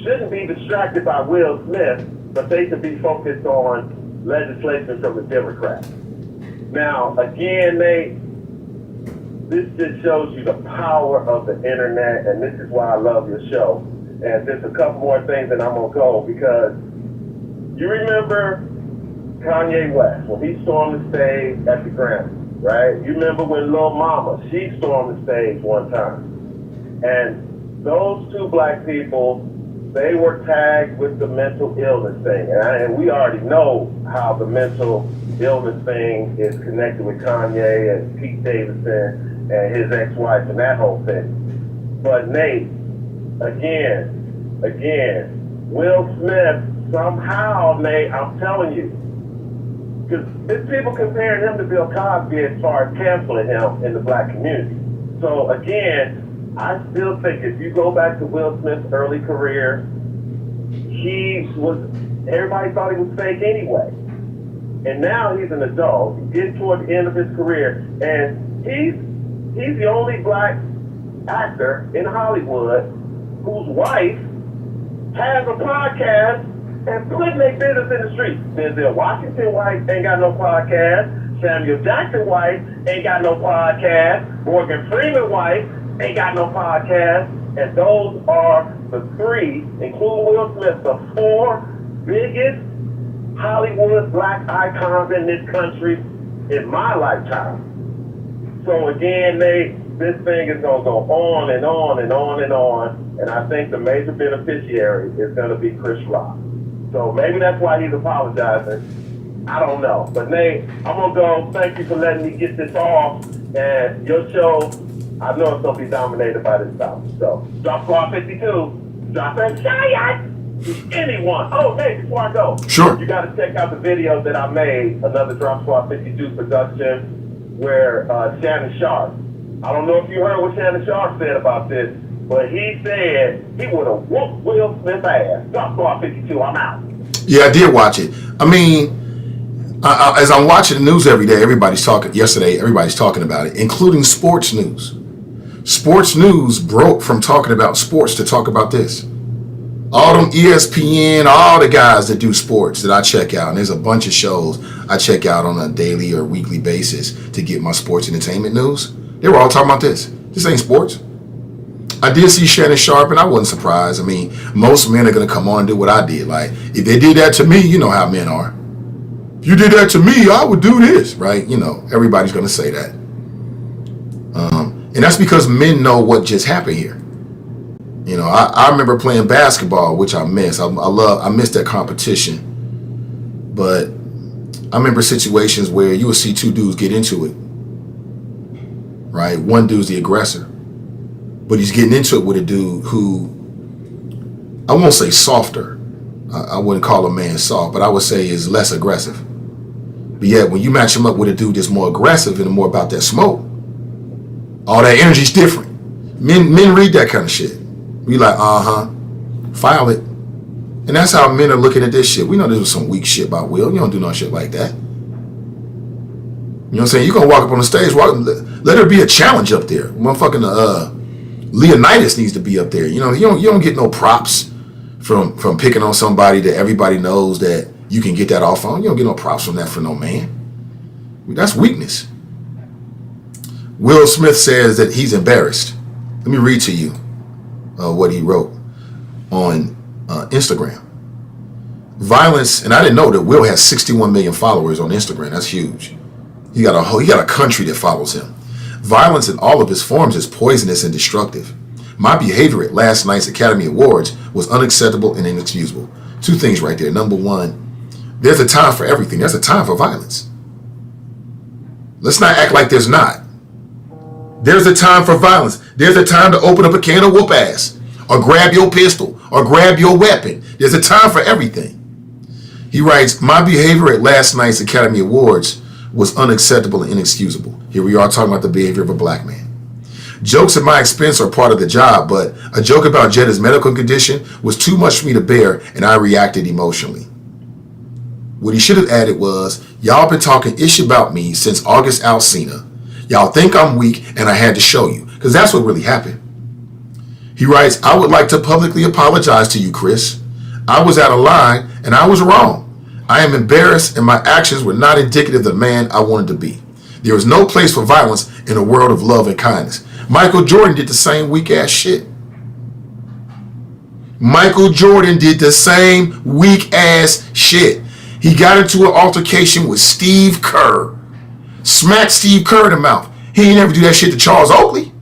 shouldn't be distracted by Will Smith, but they should be focused on legislation from the Democrats. Now, again, Nate, this just shows you the power of the internet, and this is why I love your show. And there's a couple more things, and I'm going to go, because you remember Kanye West, when he stormed the stage at the Grammy, right? You remember when Lil Mama, she stormed the stage one time. And those two black people, they were tagged with the mental illness thing. And we already know how the mental illness thing is connected with Kanye and Pete Davidson and his ex-wife and that whole thing. But Nate, again, Will Smith, somehow, Nate, I'm telling you, because there's people comparing him to Bill Cosby as far as canceling him in the black community. So again, I still think if you go back to Will Smith's early career, everybody thought he was fake anyway. And now he's an adult, he's getting toward the end of his career, and he's the only black actor in Hollywood whose wife has a podcast and putting their business in the street. Denzel Washington wife ain't got no podcast. Samuel Jackson wife ain't got no podcast. Morgan Freeman wife ain't got no podcast. And those are the three, including Will Smith, the 4 biggest Hollywood black icons in this country in my lifetime. So again, this thing is going to go on and on and on and on, and I think the major beneficiary is going to be Chris Rock. So maybe that's why he's apologizing. I don't know. But Nate, I'm going to go. Thank you for letting me get this off. And your show, I know it's going to be dominated by this topic. So, Drop Squad 52, dropping giant. Anyone. Oh, Nate, before I go. Sure. You got to check out the video that I made, another Drop Squad 52 production, where Shannon Sharp, I don't know if you heard what Shannon Sharp said about this, but he said he would have whooped Will Smith's ass. Drop Squad 52, I'm out. Yeah, I did watch it. I mean, as I'm watching the news every day, everybody's talking about it, including sports news. Sports news broke from talking about sports to talk about this. All them ESPN, all the guys that do sports that I check out, and there's a bunch of shows I check out on a daily or weekly basis to get my sports entertainment news. They were all talking about this. This ain't sports. I did see Shannon Sharp, and I wasn't surprised. I mean, most men are going to come on and do what I did. Like, if they did that to me, you know how men are. If you did that to me, I would do this, right? You know, everybody's going to say that. And that's because men know what just happened here. You know, I remember playing basketball, which I miss. I miss that competition. But I remember situations where you would see two dudes get into it, right? One dude's the aggressor, but he's getting into it with a dude who, I won't say softer. I wouldn't call a man soft, but I would say is less aggressive. But yet, when you match him up with a dude that's more aggressive and more about that smoke, all that energy's different. Men read that kind of shit. We like, file it. And that's how men are looking at this shit. We know this was some weak shit about Will. You don't do no shit like that. You know what I'm saying? You're going to walk up on the stage, let there be a challenge up there. Motherfucking Leonidas needs to be up there. You know, you don't get no props from picking on somebody that everybody knows that you can get that off on. You don't get no props from that for no man. I mean, that's weakness. Will Smith says that he's embarrassed. Let me read to you what he wrote on Instagram. Violence, and I didn't know that Will has 61 million followers on Instagram. That's huge. He got a country that follows him. Violence in all of its forms is poisonous and destructive. My behavior at last night's Academy Awards was unacceptable and inexcusable. Two things right there. Number one, there's a time for everything. There's a time for violence. Let's not act like there's not. There's a time for violence. There's a time to open up a can of whoop ass, or grab your pistol, or grab your weapon. There's a time for everything. He writes, my behavior at last night's Academy Awards was unacceptable and inexcusable. Here we are talking about the behavior of a black man. Jokes at my expense are part of the job, but a joke about Jetta's medical condition was too much for me to bear, and I reacted emotionally. What he should have added was, y'all been talking ish about me since August Alsina. Y'all think I'm weak, and I had to show you, because that's what really happened. He writes, I would like to publicly apologize to you, Chris. I was out of line, and I was wrong. I am embarrassed, and my actions were not indicative of the man I wanted to be. There is no place for violence in a world of love and kindness. Michael Jordan did the same weak-ass shit. Michael Jordan did the same weak-ass shit. He got into an altercation with Steve Kerr. Smacked Steve Kerr in the mouth. He ain't never do that shit to Charles Oakley.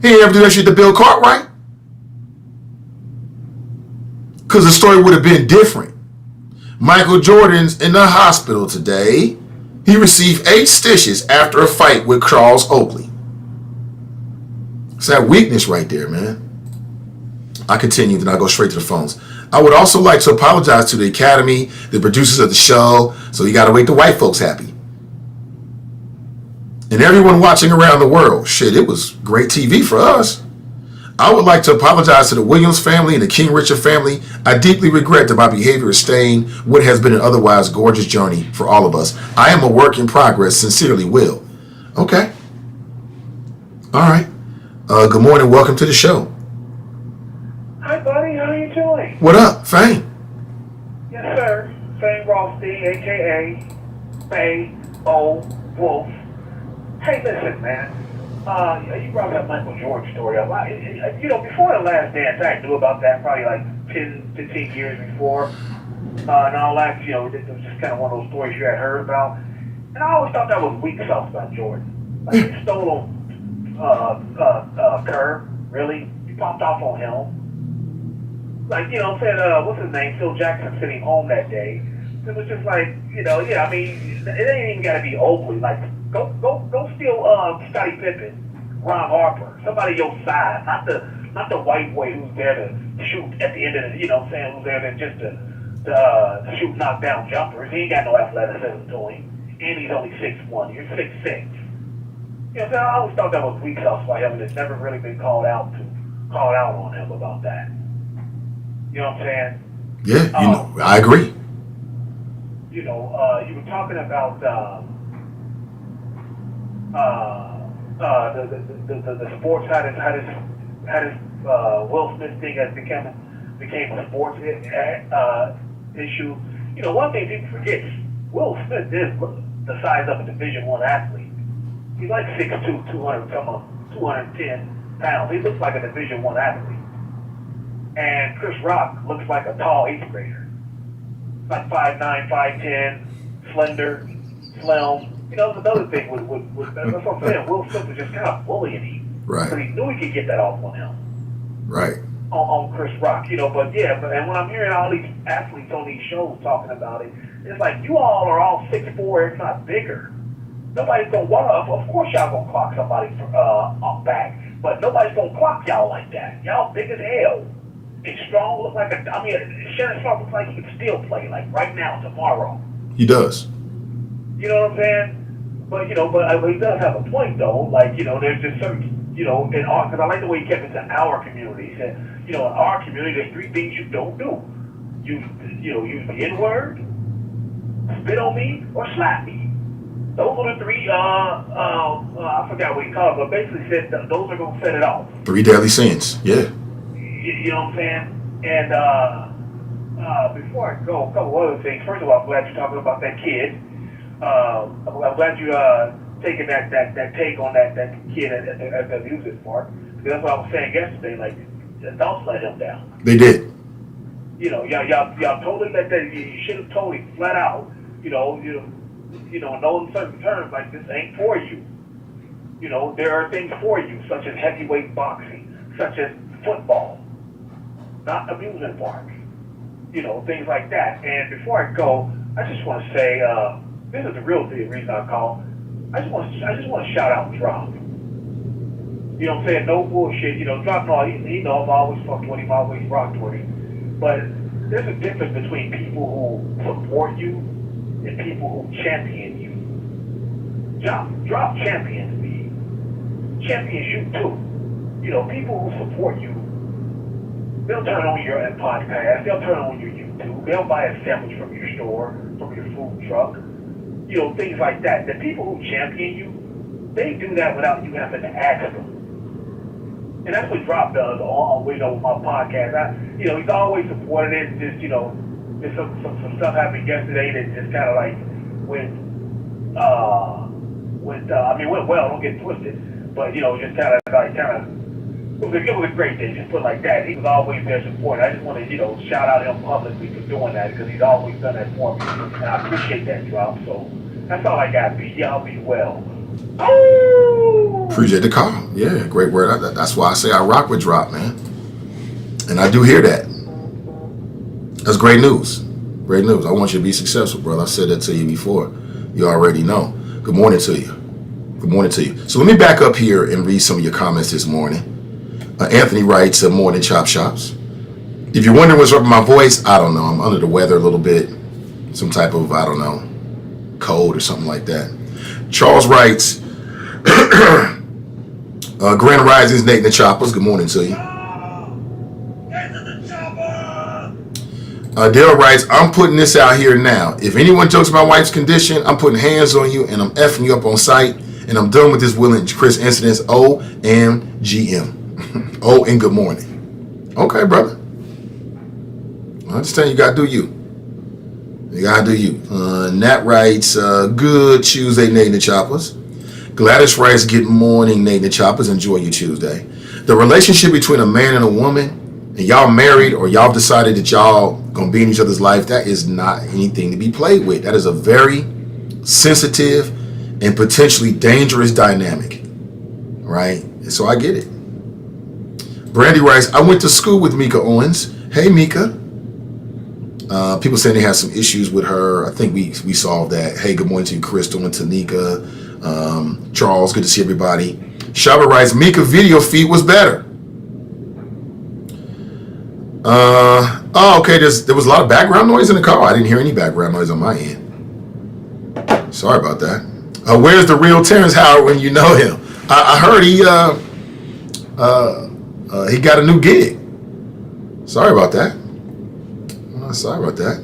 He ain't ever do that shit to Bill Cartwright. Because the story would have been different. Michael Jordan's in the hospital today. He received 8 stitches after a fight with Charles Oakley. It's that weakness right there, man. I continue, then I go straight to the phones. I would also like to apologize to the Academy, the producers of the show, so you got to make the white folks happy. And everyone watching around the world. Shit, it was great TV for us. I would like to apologize to the Williams family and the King Richard family. I deeply regret that my behavior is staying what has been an otherwise gorgeous journey for all of us. I am a work in progress. Sincerely, Will. Okay. All right. Good morning. Welcome to the show. Hi, buddy. How you doing? What up, Fame? Yes, sir. Fame Rosty, a.k.a. Faye O. Wolf. Hey, listen, man. You brought that Michael Jordan story up. Before The Last Dance, I knew about that probably like 10, 15 years before. and all that. You know, it was just kind of one of those stories you had heard about. And I always thought that was weak sauce about Jordan. Like, he stole on Kerr, really. He popped off on him. Like, you know, said, what's his name? Phil Jackson sitting home that day. It was just like, you know, yeah, I mean, it ain't even got to be Oakley. Like, go steal Scottie Pippen, Ron Harper, somebody your size, not the white boy who's there to shoot at the end of the, you know what I'm saying, who's there to just to shoot knockdown jumpers. He ain't got no athleticism to him, and he's only 6'1". You're 6'6". You know, so I always thought that was weak sauce by him, and it's never really been called out on him about that. You know what I'm saying? Yeah, you know, I agree. You know, you were talking about the sports, how this Will Smith thing has became a sports issue. You know, one thing people forget, Will Smith is the size of a Division I athlete. He's like 6'2", 210 pounds. He looks like a Division I athlete. And Chris Rock looks like a tall 8th grader. Like 5'9", 5'10", slender, slim. You know, another thing with that's what I'm saying. Will Smith was just kind of bullying him. Right. But he knew he could get that off on him. Right. On Chris Rock, you know, but yeah, and when I'm hearing all these athletes on these shows talking about it, it's like, you all are all 6'4", if not bigger. Nobody's gonna of course y'all gonna clock somebody off back, but nobody's gonna clock y'all like that. Y'all big as hell. And Strong look like Shannon Sharp looks like he could still play, like right now, tomorrow. He does. You know what I'm saying? But, you know, but he does have a point, though. Like, you know, there's just certain, you know, in our, because I like the way he kept it to our community. He said, you know, in our community, there's 3 things you don't do. You use the N-word, spit on me, or slap me. Those are the 3, I forgot what he called it, but basically said those are going to set it off. 3 deadly sins, yeah. You know what I'm saying? And before I go, a couple other things. First of all, I'm glad you're talking about that kid. I'm glad you taking that take on that kid at the amusement park. Because that's what I was saying yesterday. Like, don't let him down. They did. You know, y'all told him that you should have told him flat out. You know, in certain terms, like, this ain't for you. You know, there are things for you, such as heavyweight boxing, such as football, not amusement parks. You know, things like that. And before I go, I just want to say, this is the real reason I call. I just want to shout out Drop. You know what I'm saying? No bullshit. You know, Drop, no, he knows I've always fucked with him, always rocked with him. But there's a difference between people who support you and people who champion you. Drop champions me. Champions you too. You know, people who support you, they'll turn on your podcast, they'll turn on your YouTube, they'll buy a sandwich from your store, from your food truck. You know, things like that. The people who champion you, they do that without you having to ask them. And that's what Drop does on with my podcast. He's always supported it. And just, there's some stuff happened yesterday that just kind of like went well. Don't get twisted, but just it was a great day. Just put it like that. He was always there supporting. I just want to shout out him publicly for doing that because he's always done that for me, and I appreciate that, Drop. So that's all I got. Y'all be well. Oh! Appreciate the call. Yeah, great word. That's why I say I rock with Drop, man. And I do hear that. That's great news. Great news. I want you to be successful, brother. I've said that to you before. You already know. Good morning to you. Good morning to you. So let me back up here and read some of your comments this morning. Anthony writes, morning chop shops. If you're wondering what's up with my voice, I don't know. I'm under the weather a little bit. Some type of, cold or something like that. Charles writes, Grand Risings, Nathan the Choppers. Good morning to you. Dale writes, I'm putting this out here now. If anyone jokes my wife's condition, I'm putting hands on you and I'm effing you up on site. And I'm done with this Will and Chris incidents. OMGM. Oh, and good morning. Okay, brother. I understand you got to do you. You got to do you. Nat writes, good Tuesday, Nathan the Choppers. Gladys writes, good morning, Nathan the Choppers. Enjoy your Tuesday. The relationship between a man and a woman, and y'all married or y'all decided that y'all gonna be in each other's life. That is not anything to be played with. That is a very sensitive and potentially dangerous dynamic, right? And so I get it. Brandy writes, I went to school with Mika Owens. Hey, Mika. People saying they had some issues with her. I think we solved that. Hey, good morning to you, Crystal and Tanika. Charles, good to see everybody. Shaba writes, Mika video feed was better. Oh, okay. There was a lot of background noise in the call. I didn't hear any background noise on my end. Sorry about that. Where's the real Terrence Howard when you know him? I heard he got a new gig. Sorry about that. Sorry about that.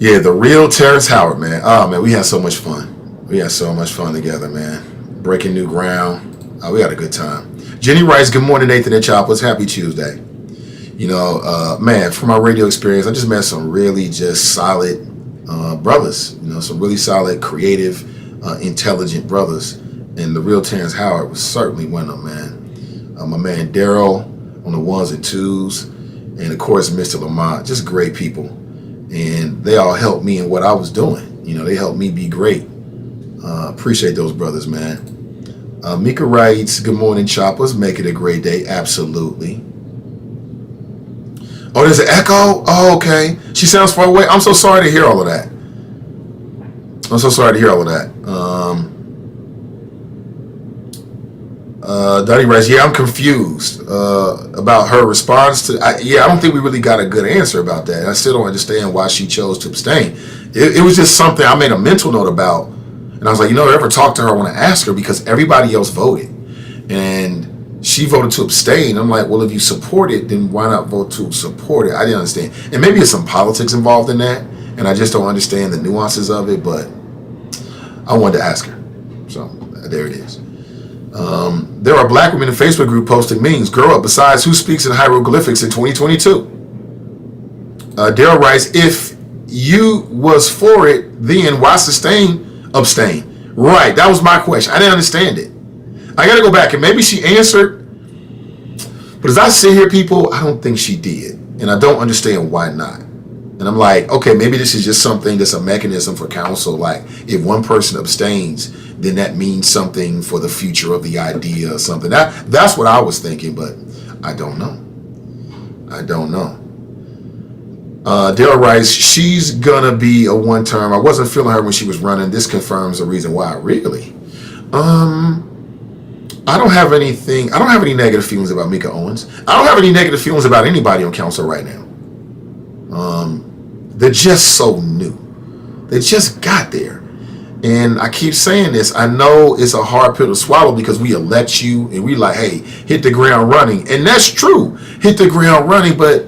Yeah, the real Terrence Howard, man. Oh, man, we had so much fun. We had so much fun together, man. Breaking new ground. We had a good time. Jenny writes, good morning, Nathan and Choppers. Happy Tuesday. You know, man, from my radio experience, I just met some really just solid brothers. You know, some really solid, creative, intelligent brothers. And the real Terrence Howard was certainly one of them, man. My man Daryl on the ones and twos. And of course, Mr. Lamont, just great people. And they all helped me in what I was doing. You know, they helped me be great. Appreciate those brothers, man. Mika writes, good morning, Choppers. Make it a great day. Absolutely. Oh, there's an echo? Oh, okay. She sounds far away. I'm so sorry to hear all of that. Donnie writes, yeah, I'm confused about her response to. I don't think we really got a good answer about that. I still don't understand why she chose to abstain. It was just something I made a mental note about, and I was like, if I ever talk to her, I want to ask her because everybody else voted, and she voted to abstain. I'm like, well, if you support it, then why not vote to support it? I didn't understand, and maybe there's some politics involved in that, and I just don't understand the nuances of it. But I wanted to ask her, so there it is. There are black women in the Facebook group posting memes. Grow up. Besides, who speaks in hieroglyphics in 2022? Daryl writes, if you was for it, then why abstain? Right. That was my question. I didn't understand it. I got to go back and maybe she answered. But as I sit here, people, I don't think she did. And I don't understand why not. And I'm like, okay, maybe this is just something that's a mechanism for counsel. Like if one person abstains, then that means something for the future of the idea or something. That's what I was thinking, but I don't know. Dale writes, she's gonna be a one-term. I wasn't feeling her when she was running. This confirms the reason why. Really? I don't have any negative feelings about Mika Owens. I don't have any negative feelings about anybody on council right now. They're just so new. They just got there. And I keep saying this. I know it's a hard pill to swallow because we elect you and we like, hey, hit the ground running. And that's true. Hit the ground running. But,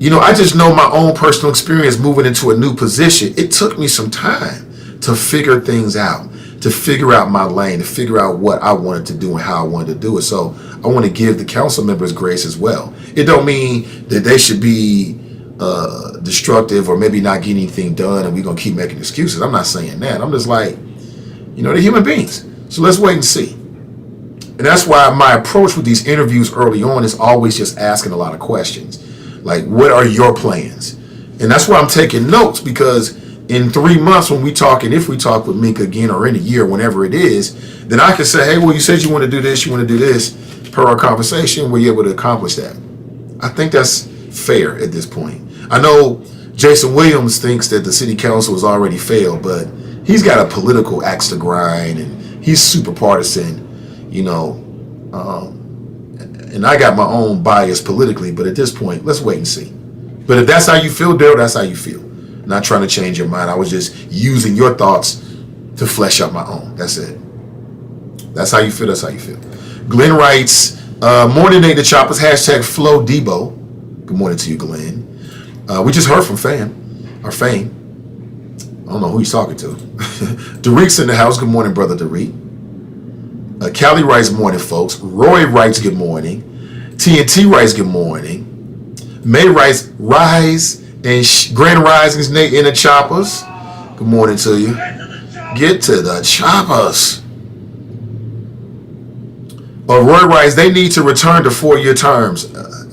I just know my own personal experience moving into a new position. It took me some time to figure things out, to figure out my lane, to figure out what I wanted to do and how I wanted to do it. So I want to give the council members grace as well. It don't mean that they should be destructive or maybe not getting anything done and we're going to keep making excuses. I'm not saying that. I'm just like, they're human beings. So let's wait and see. And that's why my approach with these interviews early on is always just asking a lot of questions. Like, what are your plans? And that's why I'm taking notes, because in 3 months when we talk, and if we talk with Mika again, or in a year, whenever it is, then I can say, hey, well, you said you want to do this, per our conversation, were you able to accomplish that? I think that's fair at this point. I know Jason Williams thinks that the city council has already failed, but he's got a political axe to grind and he's super partisan, and I got my own bias politically, but at this point, let's wait and see. But if that's how you feel, Daryl, that's how you feel. Not trying to change your mind. I was just using your thoughts to flesh out my own. That's it. That's how you feel. That's how you feel. Glenn writes, morning, Nate the Choppers, #Flow Debo. Good morning to you, Glenn. We just heard from Fame. I don't know who he's talking to. Darik's in the house. Good morning, brother Darik. Callie writes, morning, folks. Roy writes, good morning. TNT writes, good morning. May writes, rise. And Grand Risings, Nate in the Choppers. Good morning to you. Get to the Choppers. Roy writes, they need to return to 4-year terms.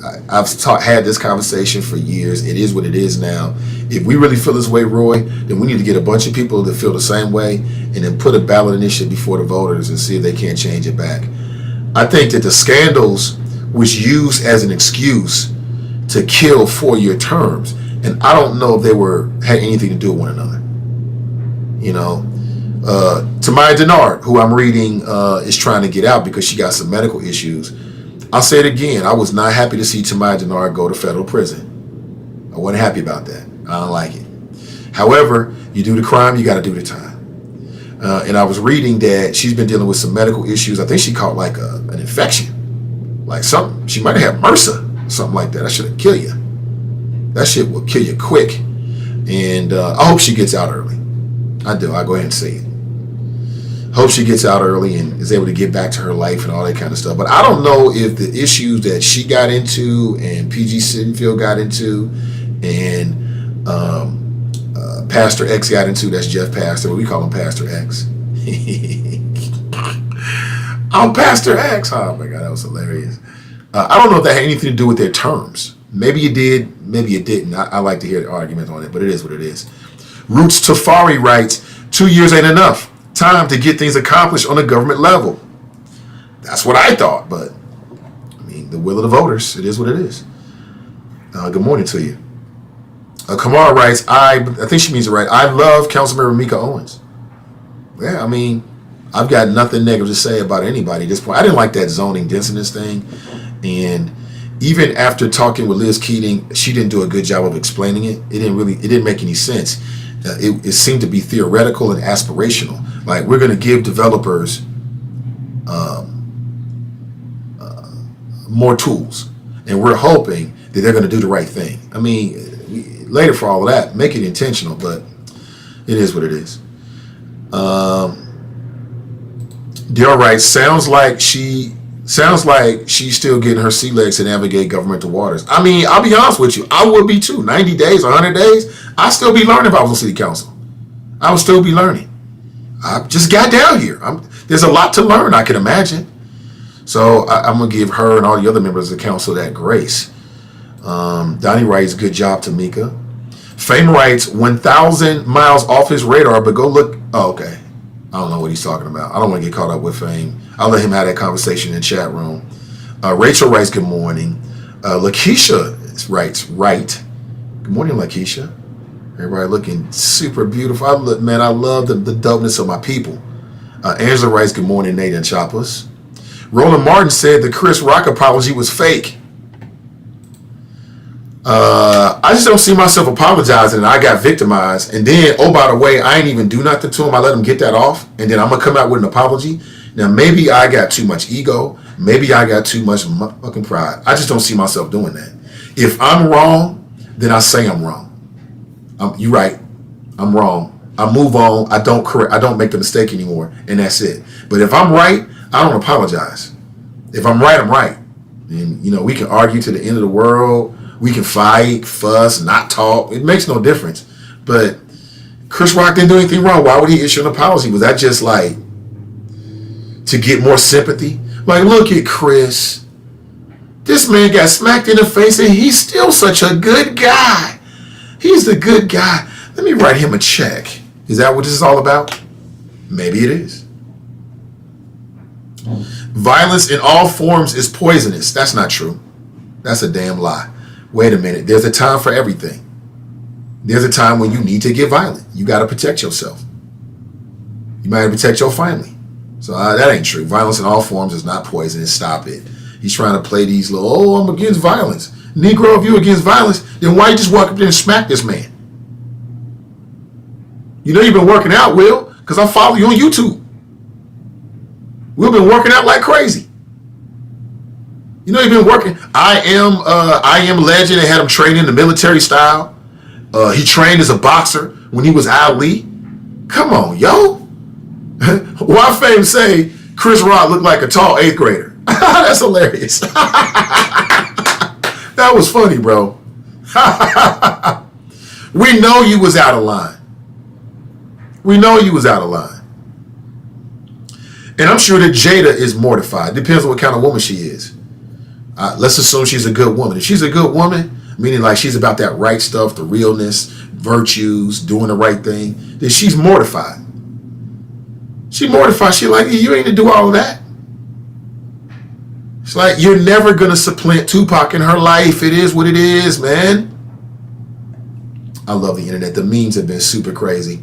had this conversation for years. It is what it is now. If we really feel this way, Roy, then we need to get a bunch of people that feel the same way and then put a ballot initiative before the voters and see if they can't change it back. I think that the scandals was used as an excuse to kill 4-year terms, and I don't know if they had anything to do with one another. You know, Tamaya Denard, who I'm reading, is trying to get out because she got some medical issues. I'll say it again. I was not happy to see Tamaya Denard go to federal prison. I wasn't happy about that. I don't like it. However, you do the crime, you got to do the time. And I was reading that she's been dealing with some medical issues. I think she caught like an infection, like something. She might have had MRSA, something like that. That should kill you. That shit will kill you quick. And I hope she gets out early. I do. I'll go ahead and say it. Hope she gets out early and is able to get back to her life and all that kind of stuff. But I don't know if the issues that she got into and PG Sinfield got into and Pastor X got into, that's Jeff Pastor, but we call him Pastor X. I'm Pastor X. Oh my God, that was hilarious. I don't know if that had anything to do with their terms. Maybe it did, maybe it didn't. I like to hear the argument on it, but it is what it is. Roots Tafari writes, 2 years ain't enough time to get things accomplished on a government level. That's what I thought, but I mean, the will of the voters, it is what it is. Good morning to you. Kamara writes, I think she means it right. I love Councilmember Mika Owens. Yeah, I mean, I've got nothing negative to say about anybody at this point. I didn't like that zoning density thing, and even after talking with Liz Keating, she didn't do a good job of explaining it. It didn't make any sense. It seemed to be theoretical and aspirational. Like, we're going to give developers more tools, and we're hoping that they're going to do the right thing. I mean, later for all of that, make it intentional, but it is what it is. Daryl writes, sounds like she's still getting her sea legs to navigate governmental waters. I mean, I'll be honest with you, I would be too. 90 days, 100 days, I'd still be learning if I was on city council. I would still be learning. I just got down here. There's a lot to learn, I can imagine. So I'm going to give her and all the other members of the council that grace. Donnie writes, good job, Tamika. Fame writes, 1,000 miles off his radar, but go look. Oh, okay. I don't know what he's talking about. I don't want to get caught up with Fame. I'll let him have that conversation in the chat room. Rachel writes, good morning. Lakeisha writes, right. Good morning, Lakeisha. Everybody looking super beautiful. I love the dopeness of my people. Angela writes, good morning, Nathan Choppers. Roland Martin said the Chris Rock apology was fake. I just don't see myself apologizing and I got victimized. And then, oh, by the way, I ain't even do nothing to him. I let him get that off. And then I'm going to come out with an apology. Now, maybe I got too much ego. Maybe I got too much fucking pride. I just don't see myself doing that. If I'm wrong, then I say I'm wrong. You're right. I'm wrong. I move on. I don't make the mistake anymore. And that's it. But if I'm right, I don't apologize. If I'm right, I'm right. And, we can argue to the end of the world. We can fight, fuss, not talk. It makes no difference. But Chris Rock didn't do anything wrong. Why would he issue an apology? Was that just like to get more sympathy? Like, look at Chris. This man got smacked in the face and he's still such a good guy. He's the good guy. Let me write him a check. Is that what this is all about? Maybe it is. Violence in all forms is poisonous. That's not true. That's a damn lie. Wait a minute. There's a time for everything. There's a time when you need to get violent. You got to protect yourself. You might protect your family. So that ain't true. Violence in all forms is not poisonous. Stop it. He's trying to play these little, I'm against violence. Negro, if you against violence, then why you just walk up there and smack this man? You know you've been working out, Will, because I follow you on YouTube. We've been working out like crazy. You know you've been working. I am legend. They had him train in the military style. He trained as a boxer when he was Ali. Come on, yo. Why Fame say Chris Rock looked like a tall 8th grader? That's hilarious. That was funny, bro. We know you was out of line. We know you was out of line. And I'm sure that Jada is mortified. Depends on what kind of woman she is. Let's assume she's a good woman. If she's a good woman, meaning like she's about that right stuff, the realness, virtues, doing the right thing, then she's mortified. She mortified. She like, you ain't to do all of that. It's like, you're never going to supplant Tupac in her life. It is what it is, man. I love the internet. The memes have been super crazy.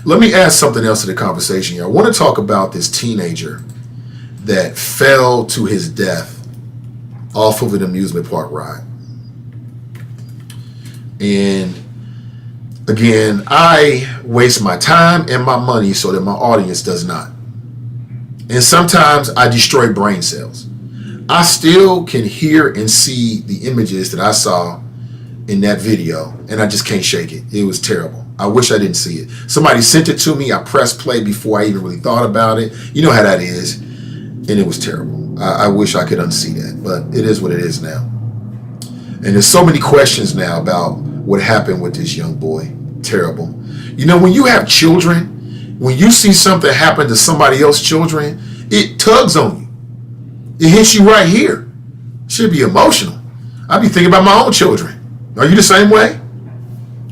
Let me add something else to the conversation here. I want to talk about this teenager that fell to his death off of an amusement park ride. And again, I waste my time and my money so that my audience does not. And sometimes I destroy brain cells. I still can hear and see the images that I saw in that video, and I just can't shake it. It was terrible. I wish I didn't see it. Somebody sent it to me. I pressed play before I even really thought about it. You know how that is. And it was terrible. I wish I could unsee that, but it is what it is now. And there's so many questions now about what happened with this young boy. Terrible. You know, when you have children, when you see something happen to somebody else's children, it tugs on you. It hits you right here. Should be emotional. I be thinking about my own children. Are you the same way?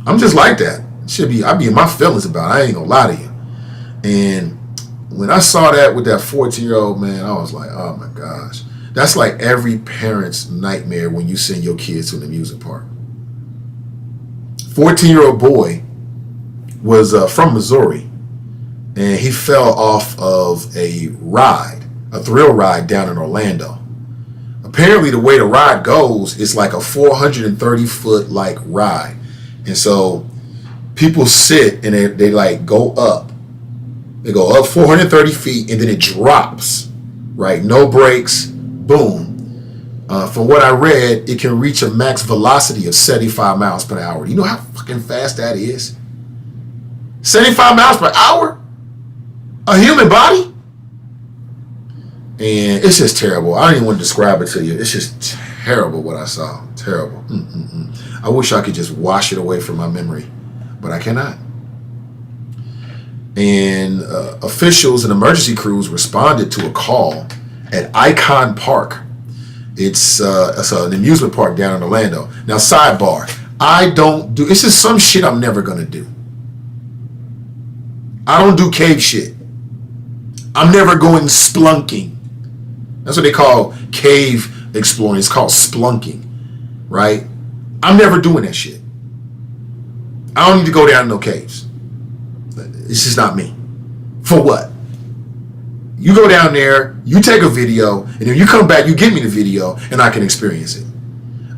I'm just like that. I be in my feelings about it. I ain't gonna lie to you. And when I saw that with that 14-year-old, man, I was like, oh my gosh. That's like every parent's nightmare when you send your kids to an amusement park. 14-year-old boy was from Missouri, and he fell off of a ride, a thrill ride down in Orlando. Apparently the way the ride goes is like a 430-foot like ride. And so people sit and they like go up. They go up 430 feet and then it drops, right? No brakes, boom. From what I read, it can reach a max velocity of 75 miles per hour. You know how fucking fast that is? 75 miles per hour? A human body? And it's just terrible. I don't even want to describe it to you. It's just terrible what I saw. Terrible. I wish I could just wash it away from my memory, but I cannot. And officials and emergency crews responded to a call at Icon Park. It's an amusement park down in Orlando. Now, sidebar, this is some shit I'm never going to do. I don't do cave shit. I'm never going splunking. That's what they call cave exploring. It's called splunking, right? I'm never doing that shit. I don't need to go down in no caves. It's just not me. For what? You go down there, you take a video, and then you come back, you give me the video, and I can experience it.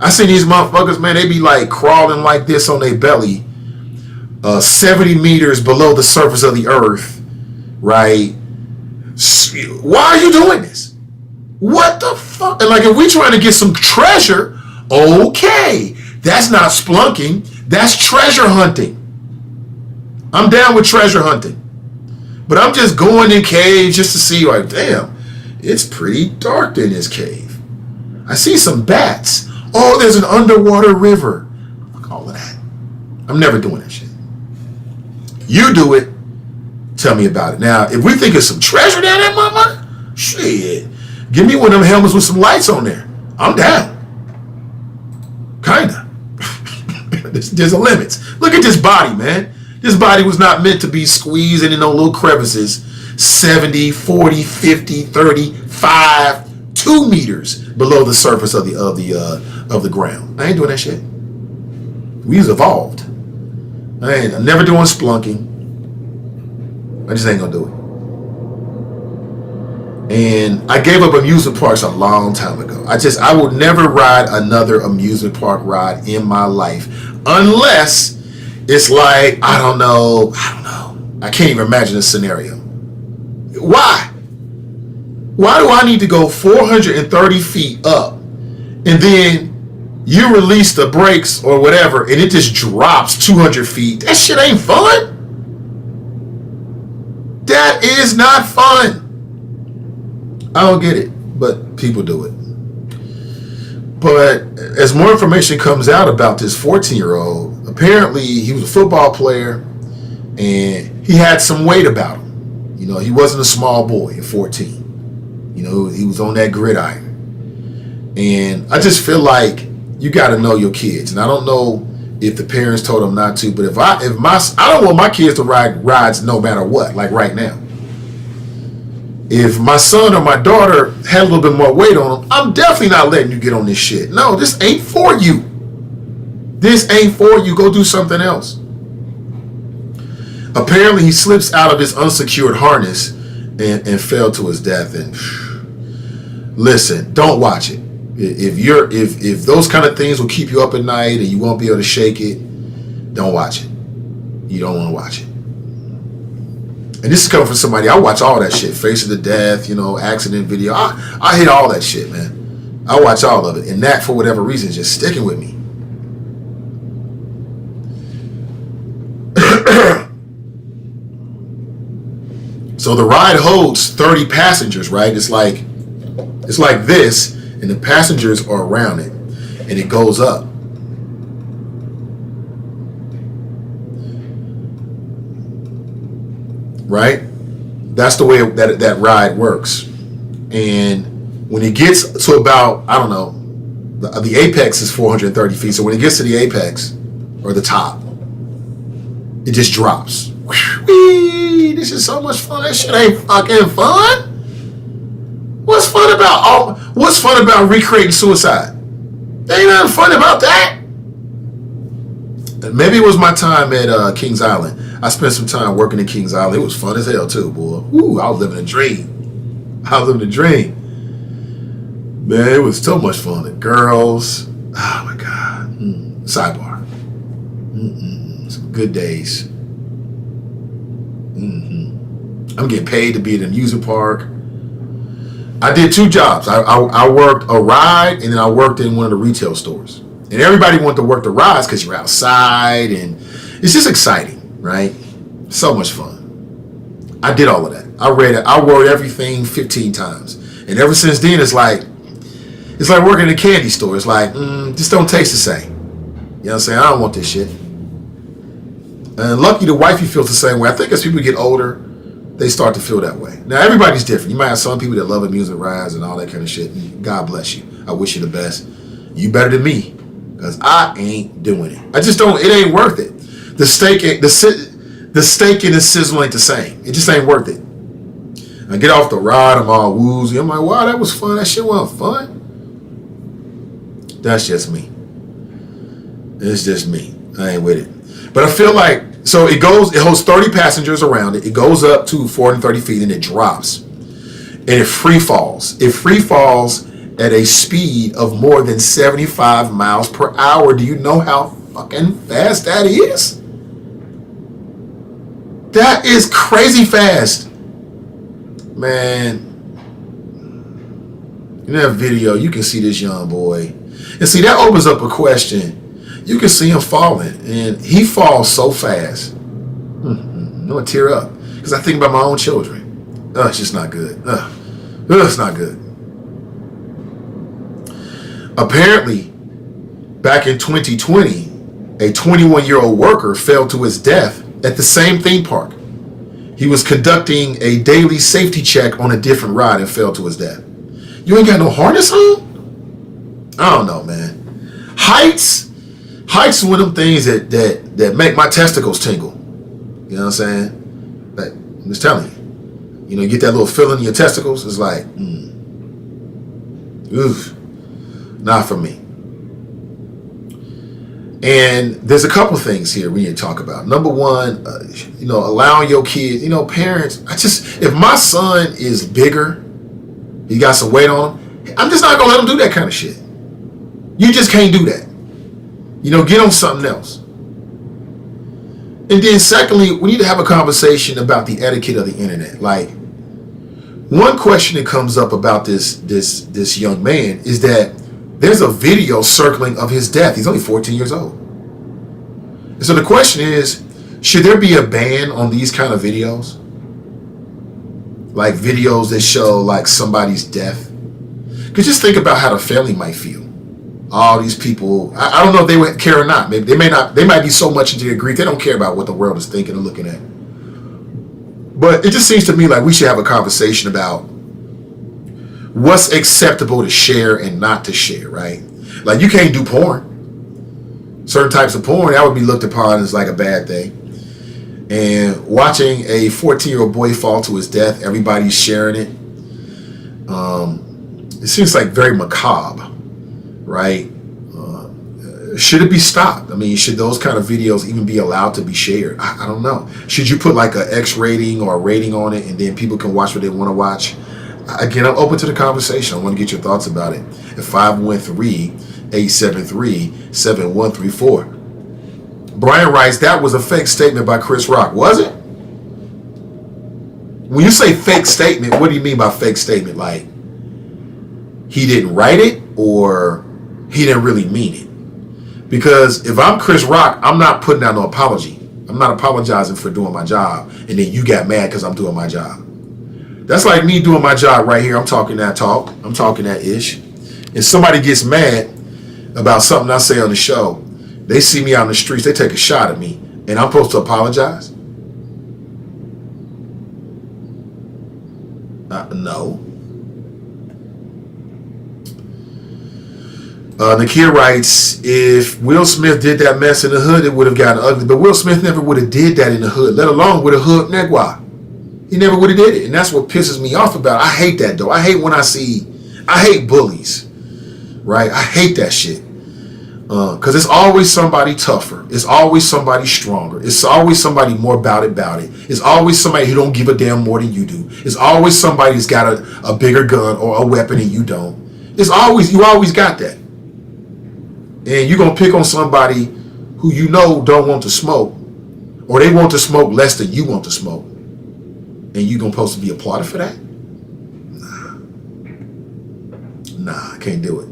I see these motherfuckers, man, they be like crawling like this on their belly, 70 meters below the surface of the earth, right? Why are you doing this? What the fuck? And like, if we trying to get some treasure, okay, that's not splunking, that's treasure hunting. I'm down with treasure hunting. But I'm just going in caves just to see, like, damn, it's pretty dark in this cave. I see some bats. Oh, there's an underwater river. Fuck all of that. I'm never doing that shit. You do it. Tell me about it. Now, if we think there's some treasure down there, motherfucker, shit. Give me one of them helmets with some lights on there. I'm down. Kinda. There's a limit. Look at this body, man. This body was not meant to be squeezed into no little crevices. 70, 40, 50, 30, 5, 2 meters below the surface of the ground. I ain't doing that shit. We've evolved. I'm never doing splunking. I just ain't gonna do it. And I gave up amusement parks a long time ago. I would never ride another amusement park ride in my life unless it's like, I don't know. I can't even imagine a scenario. Why? Why do I need to go 430 feet up and then you release the brakes or whatever and it just drops 200 feet? That shit ain't fun. That is not fun. I don't get it, but people do it. But as more information comes out about this 14-year-old, apparently he was a football player and he had some weight about him. You know, he wasn't a small boy at 14. You know, he was on that gridiron. And I just feel like you got to know your kids. And I don't know if the parents told them not to, but I don't want my kids to ride rides no matter what, like right now. If my son or my daughter had a little bit more weight on them, I'm definitely not letting you get on this shit. No, this ain't for you. This ain't for you. Go do something else. Apparently, he slips out of his unsecured harness and fell to his death. And listen, don't watch it. If those kind of things will keep you up at night and you won't be able to shake it, don't watch it. You don't want to watch it. And this is coming from somebody, I watch all that shit. Face of the Death, accident video. I hit all that shit, man. I watch all of it. And that, for whatever reason, is just sticking with me. So the ride holds 30 passengers, right? It's like this, and the passengers are around it, and it goes up. Right? That's the way that ride works. And when it gets to about, I don't know, the apex is 430 feet. So when it gets to the apex, or the top, it just drops. Whee! This is so much fun. That shit ain't fucking fun. What's fun about recreating suicide? There ain't nothing fun about that. And maybe it was my time at Kings Island. I spent some time working in Kings Island. It was fun as hell too, boy. Woo, I was living a dream. Man, it was so much fun. The girls. Oh my God. Sidebar. Some good days. I'm getting paid to be at an amusement park. I did 2 jobs. I worked a ride, and then I worked in one of the retail stores. And everybody wanted to work the rides because you're outside, and it's just exciting, right? So much fun. I did all of that. I wore everything 15 times. And ever since then, it's like working in a candy store. It's like, just don't taste the same. You know what I'm saying? I don't want this shit. And lucky the wifey feels the same way. I think as people get older, they start to feel that way. Now, everybody's different. You might have some people that love amusement rides and all that kind of shit. God bless you. I wish you the best. You better than me, because I ain't doing it. I just don't. It ain't worth it. The steak and the sizzle ain't the same. It just ain't worth it. I get off the ride, I'm all woozy. I'm like, wow, that was fun. That shit wasn't fun. That's just me. It's just me. I ain't with it. But I feel like, so it holds 30 passengers around it. It goes up to 430 feet and it drops. And it free falls. It free falls at a speed of more than 75 miles per hour. Do you know how fucking fast that is? That is crazy fast. Man. In that video, you can see this young boy. And see, that opens up a question. You can see him falling, and he falls so fast. I'm gonna tear up because I think about my own children. It's just not good. It's not good. Apparently, back in 2020, a 21-year-old worker fell to his death at the same theme park. He was conducting a daily safety check on a different ride and fell to his death. You ain't got no harness on? I don't know, man. Heights is one of them things that make my testicles tingle. You know what I'm saying? Like, I'm just telling you. You get that little feeling in your testicles. It's like, oof, not for me. And there's a couple things here we need to talk about. Number one, allowing your kids, parents. If my son is bigger, he got some weight on him, I'm just not gonna let him do that kind of shit. You just can't do that. Get on something else. And then secondly, we need to have a conversation about the etiquette of the internet. Like, one question that comes up about this young man is that there's a video circling of his death. He's only 14 years old. And so the question is, should there be a ban on these kind of videos? Like videos that show like somebody's death? Because just think about how the family might feel. All these people, I don't know if they would care or not. Maybe they might be so much into their grief they don't care about what the world is thinking or looking at. But it just seems to me like we should have a conversation about what's acceptable to share and not to share, right? Like, you can't do porn. Certain types of porn, that would be looked upon as like a bad thing. And watching a 14-year-old boy fall to his death, everybody's sharing it. It seems like very macabre, right? Should it be stopped? I mean, should those kind of videos even be allowed to be shared? I don't know. Should you put like an X rating or a rating on it and then people can watch what they want to watch? Again, I'm open to the conversation. I want to get your thoughts about it at 513-873-7134. Brian writes, that was a fake statement by Chris Rock. Was it? When you say fake statement, what do you mean by fake statement? Like, he didn't write it or he didn't really mean it? Because if I'm Chris Rock, I'm not putting out no apology. I'm not apologizing for doing my job. And then you got mad because I'm doing my job. That's like me doing my job right here. I'm talking that talk. I'm talking that ish. And somebody gets mad about something I say on the show. They see me out in the streets. They take a shot at me. And I'm supposed to apologize? No. Nakia writes, if Will Smith did that mess in the hood, it would have gotten ugly. But Will Smith never would have did that in the hood, let alone with a hood negwa. He never would have did it. And that's what pisses me off about it. I hate that, though. I hate bullies, right? I hate that shit. Because it's always somebody tougher. It's always somebody stronger. It's always somebody more about it. It's always somebody who don't give a damn more than you do. It's always somebody who's got a bigger gun or a weapon and you don't. You always got that. And you're going to pick on somebody who you know don't want to smoke, or they want to smoke less than you want to smoke. And you're going to supposed to be applauded for that? Nah, I can't do it.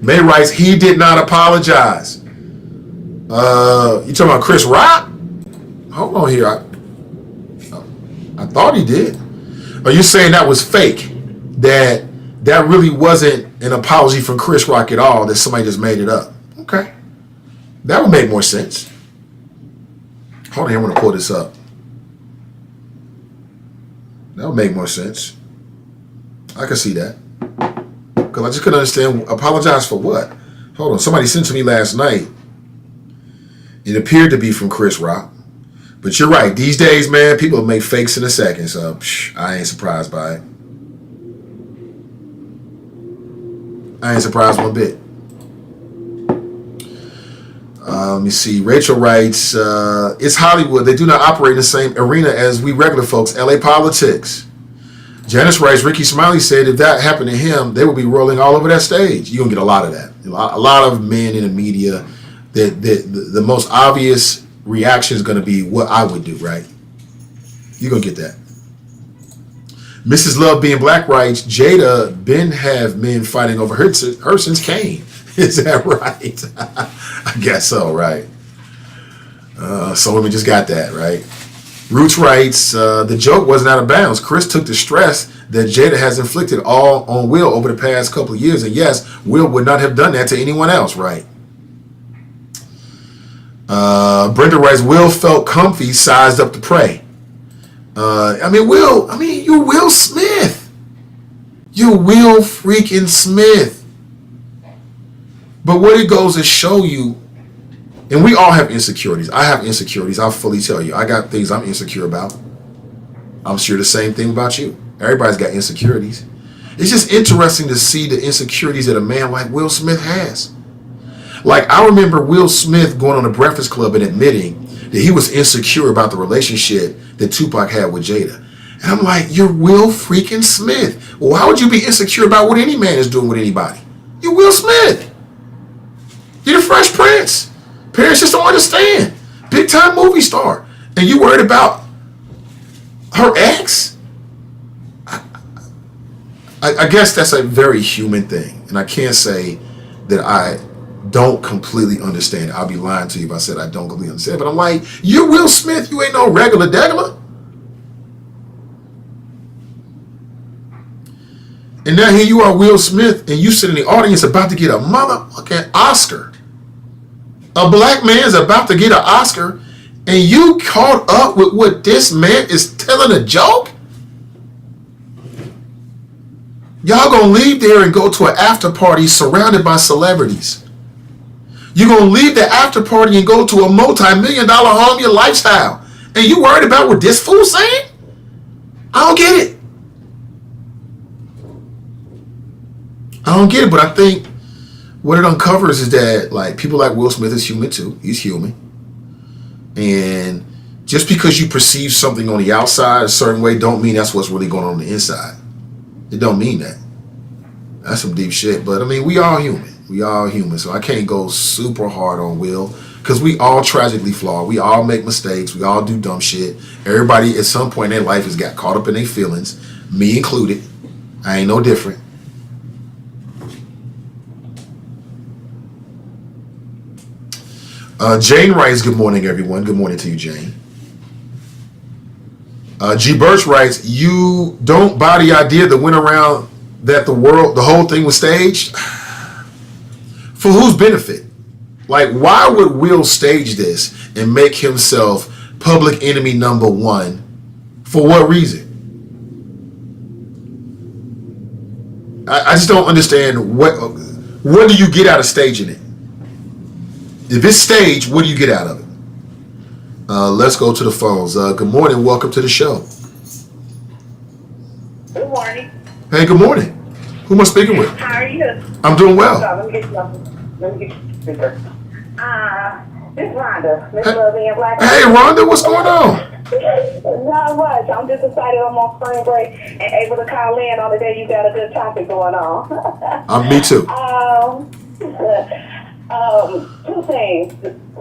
May writes, he did not apologize. You talking about Chris Rock? Hold on here. I thought he did. Are you saying that was fake? That really wasn't an apology from Chris Rock at all, that somebody just made it up? Okay. That would make more sense. Hold on, I'm going to pull this up. That would make more sense. I can see that. Because I just couldn't understand, apologize for what? Hold on, somebody sent to me last night. It appeared to be from Chris Rock. But you're right, these days, man, people make fakes in a second, so I ain't surprised by it. I ain't surprised one bit. Let me see. Rachel writes, it's Hollywood. They do not operate in the same arena as we regular folks. LA politics. Janice writes, Ricky Smiley said if that happened to him, they would be rolling all over that stage. You're going to get a lot of that. A lot of men in the media, the most obvious reaction is going to be what I would do, right? You're going to get that. Mrs. Love Being Black writes, Jada been have men fighting over her since Kane. Is that right? I guess so, right? So women just got that, right? Roots writes, the joke wasn't out of bounds. Chris took the stress that Jada has inflicted all on Will over the past couple of years. And yes, Will would not have done that to anyone else, right? Brenda writes, Will felt comfy, sized up to pray. You're Will Smith. You're Will freaking Smith. But what it goes to show you, and we all have insecurities. I have insecurities. I'll fully tell you. I got things I'm insecure about. I'm sure the same thing about you. Everybody's got insecurities. It's just interesting to see the insecurities that a man like Will Smith has. Like, I remember Will Smith going on the Breakfast Club and admitting that he was insecure about the relationship that Tupac had with Jada. And I'm like, you're Will freaking Smith. Well, how would you be insecure about what any man is doing with anybody? You're Will Smith. You're the Fresh Prince. Parents just don't understand. Big time movie star. And you worried about her ex? I guess that's a very human thing. And I can't say that I don't completely understand it. I'll be lying to you if I said I don't completely understand it. But I'm like, you're Will Smith. You ain't no regular degular. And now here you are, Will Smith, and you sit in the audience about to get a motherfucking Oscar. A black man's about to get an Oscar, and you caught up with what this man is telling a joke? Y'all gonna leave there and go to an after party surrounded by celebrities. You're gonna leave the after party and go to a multi-million-dollar home, your lifestyle. And you worried about what this fool saying? I don't get it. I don't get it, but I think what it uncovers is that like people like Will Smith is human too. He's human. And just because you perceive something on the outside a certain way don't mean that's what's really going on the inside. It don't mean that. That's some deep shit. But I mean, we all human. We all human. So I can't go super hard on Will because we all tragically flawed. We all make mistakes. We all do dumb shit. Everybody at some point in their life has got caught up in their feelings, me included. I ain't no different. Jane writes, good morning, everyone. Good morning to you, Jane. G. Birch writes, you don't buy the idea that went around that the whole thing was staged? For whose benefit? Like, why would Will stage this and make himself public enemy number one? For what reason? I just don't understand what do you get out of staging it? If it's staged, what do you get out of it? Let's go to the phones. Good morning. Welcome to the show. Good morning. Hey, good morning. Who am I speaking with? How are you? I'm doing well. Let me get you speaker. This is Rhonda. Miss Lovey and Black. Hey, Rhonda, what's going on? Not much. I'm just excited I'm on spring break and able to call in on the day you got a good topic going on. Me too. Two things.